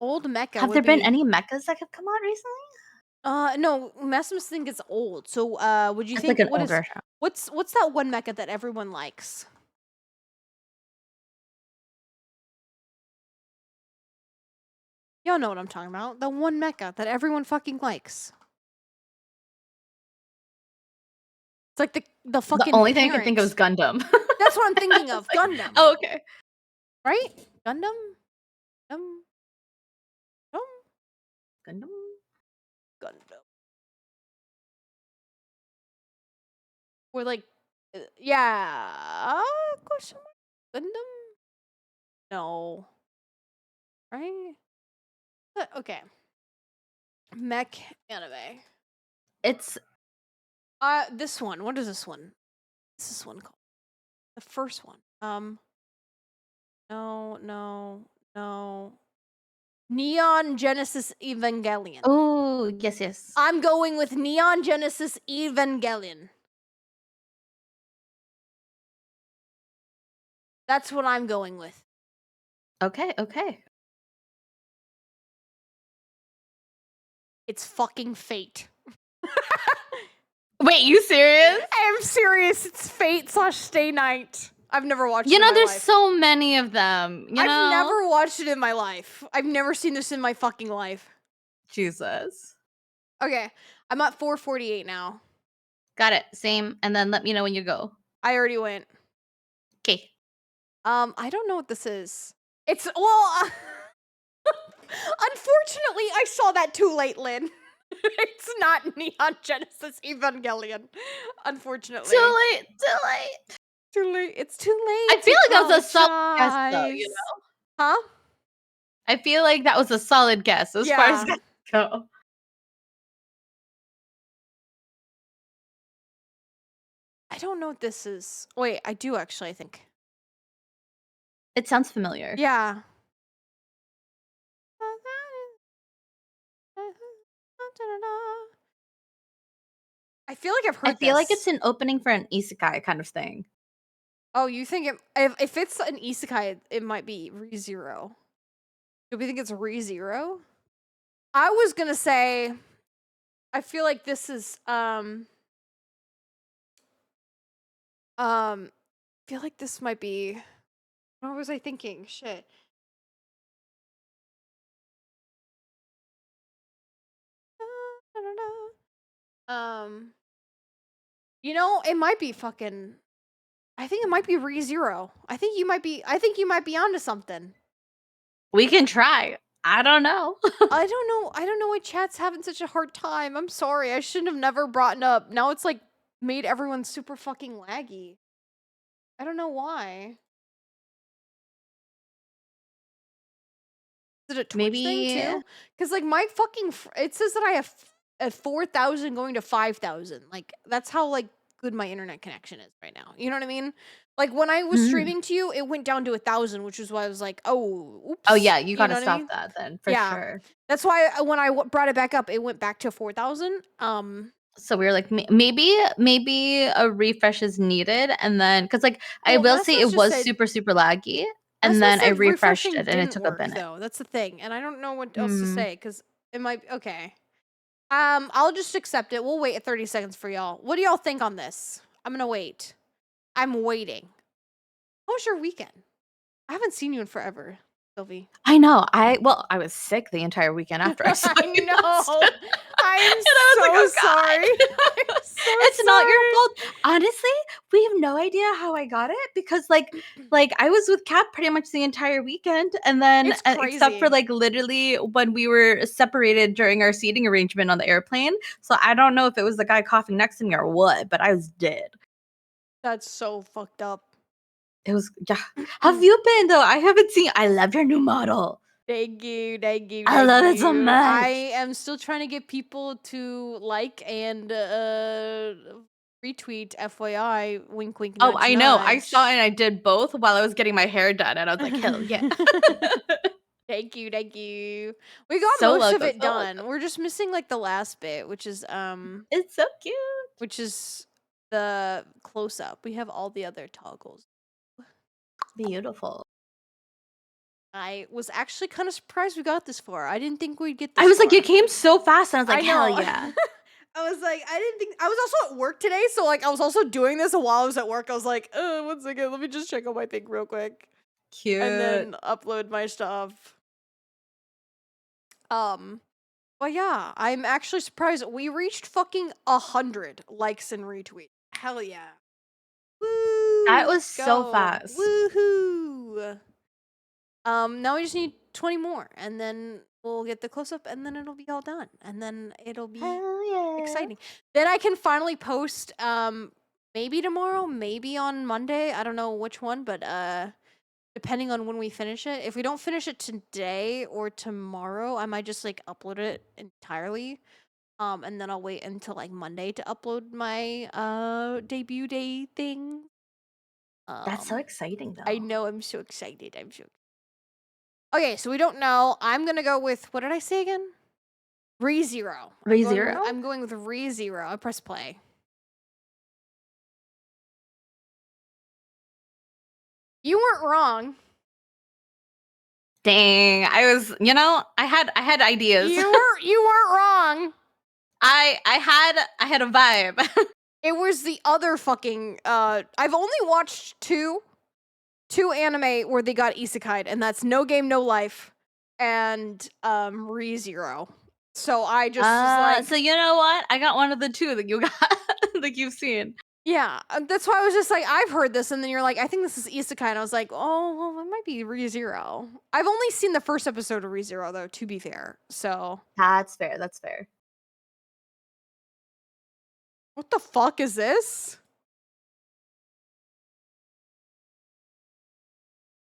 Old mecha. Have there been any mechas that have come out recently? No, Maximus think it's old. So, would you It's think like an older show. what's that one mecha that everyone likes? Y'all know what I'm talking about. The one mecha that everyone fucking likes. It's like the fucking. The only thing I can think of is Gundam. That's what I'm thinking of. Gundam. Oh, okay. Right? Gundam? Gundam? Gundam. We're like, yeah. Question mark? Gundam? No. Right? Okay. Mech anime. It's this one. What is this one? What's this one called? The first one. No. Neon Genesis Evangelion. oh yes. I'm going with Neon Genesis Evangelion. That's what I'm going with. Okay. It's fucking Fate. Wait, you serious? I am serious. It's Fate/Stay Night. I've never watched it You in know, my there's life. so many of them. You I've know? never watched it in my life. I've never seen this in my fucking life. Jesus. Okay, I'm at 448 now. Got it. Same. And then let me know when you go. I already went. Okay. I don't know what this is. It's well. Unfortunately, I saw that too late, Lynn. It's not Neon Genesis Evangelion. Unfortunately. Too late. Too late. Too late. It's too late. I feel like that was a solid guess, though, apologize. you know? Huh? I feel like that was a solid guess as far as Yeah. that go. I don't know what this is. Wait, I do actually, I think. It sounds familiar. Yeah. I feel like I've heard I feel like this. it's an opening for an isekai kind of thing. Oh, you think if it's an isekai, it might be ReZero. Do we think it's ReZero? I was gonna say, I feel like this is I feel like this might be. What was I thinking? Shit. You know, it might be fucking. I think it might be ReZero. I think you might be onto something. We can try. I don't know. I don't know. I don't know why chat's having such a hard time. I'm sorry. I shouldn't have never brought it up. Now it's like made everyone super fucking laggy. I don't know why. Is it a Twitch thing Maybe too? Because like my fucking it says that I have at 4,000 going to 5,000. Like that's how like good my internet connection is right now. You know what I mean? Like when I was streaming to you, it went down to 1,000, which is why I was like, oh, oops. Oh yeah, you gotta know what I stop mean? that then for Yeah. sure. That's why when I brought it back up, it went back to 4,000. So we were like, maybe a refresh is needed, and then because like I Well, will say it Message just was said- super laggy, and Message then I said refreshed refreshing it, and it didn't took work, a minute. though. That's the thing, and I don't know what else to Hmm. say because it might. Okay. I'll just accept it. We'll wait 30 seconds for y'all. What do y'all think on this? I'm gonna wait. I'm waiting. How was your weekend? I haven't seen you in forever, Sylvie. I know. I was sick the entire weekend after I saw I you know. last time. I'm And I was so like, "Oh, God." sorry. I'm so It's not your sorry. fault. Honestly, we have no idea how I got it because like I was with Kat pretty much the entire weekend, and then It's except for crazy. like literally when we were separated during our seating arrangement on the airplane. So I don't know if it was the guy coughing next to me or what, but I was dead. That's so fucked up. It was yeah. Have you been though? I haven't seen. I love your new model. Thank you, thank you. I thank love it so you. much. I am still trying to get people to like and retweet. FYI, wink, wink. Oh, Nudge, I know. I nudge. saw it and I did both while I was getting my hair done, and I was like, hell yeah. Thank you, thank you. We got So most of welcome, it so done. welcome. We're just missing like the last bit, which is It's so cute. the close up. We have all the other toggles. Beautiful. I was actually kind of surprised we got this far. I didn't think we'd get this I was like, far. you came so fast, and I was like, I know. hell yeah. I was like, I didn't think I was also at work today, so like I was also doing this, and while I was at work, I was like, 1 second, let me just check on my thing real quick. Cute. And then upload my stuff. But yeah, I'm actually surprised we reached fucking 100 likes and retweets. Hell yeah. Woo! That was let's so go. fast. Woohoo! Now we just need 20 more, and then we'll get the close up, and then it'll be all done, and then it'll be Hell yeah. exciting. Then I can finally post maybe tomorrow, maybe on Monday. I don't know which one, but depending on when we finish it. If we don't finish it today or tomorrow, I might just like upload it entirely. And then I'll wait until like Monday to upload my debut day thing. That's so exciting, though. I know, I'm so excited. Okay, so we don't know. I'm gonna go with, what did I say again? ReZero. ReZero? I'm going with ReZero. I press play. You weren't wrong. Dang, I was, I had ideas. You weren't wrong. I had a vibe. It was the other fucking I've only watched two anime where they got isekai'd, and that's No Game No Life and ReZero. So I just was like, so you know what? I got one of the two that you got, like you've seen. yeah, that's why I was just like, I've heard this, and then you're like, I think this is isekai, and I was like, oh, well, it might be ReZero. I've only seen the first episode of ReZero though, to be fair. So That's fair. That's fair. what the fuck is this?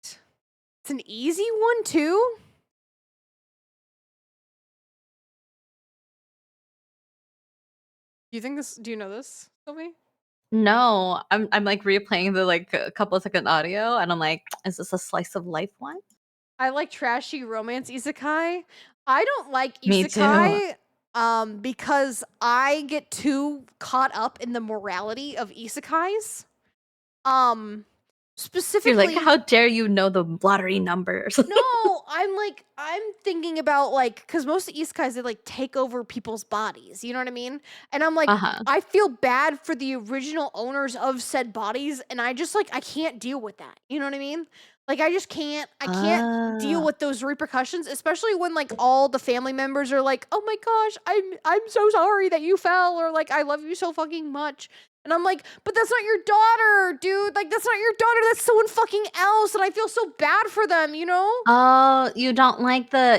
It's an easy one too? Do you know this, Sylvie? No, I'm like replaying the like a couple of second audio, and I'm like, is this a slice of life one? I like trashy romance isekai. I don't like Me too. isekai because I get too caught up in the morality of isekais. Specifically, You're like, how dare you know the lottery numbers? no, I'm thinking about like, because most of isekais they like take over people's bodies. You know what I mean? And I'm like, Uh-huh. I feel bad for the original owners of said bodies, and I just like I can't deal with that. You know what I mean? Like I just can't. I can't deal Ah. with those repercussions, especially when like all the family members are like, "Oh my gosh, I'm so sorry that you fell," or like, "I love you so fucking much." And I'm like, but that's not your daughter, dude. Like, that's not your daughter. That's someone fucking else. And I feel so bad for them, you know? Oh, you don't like the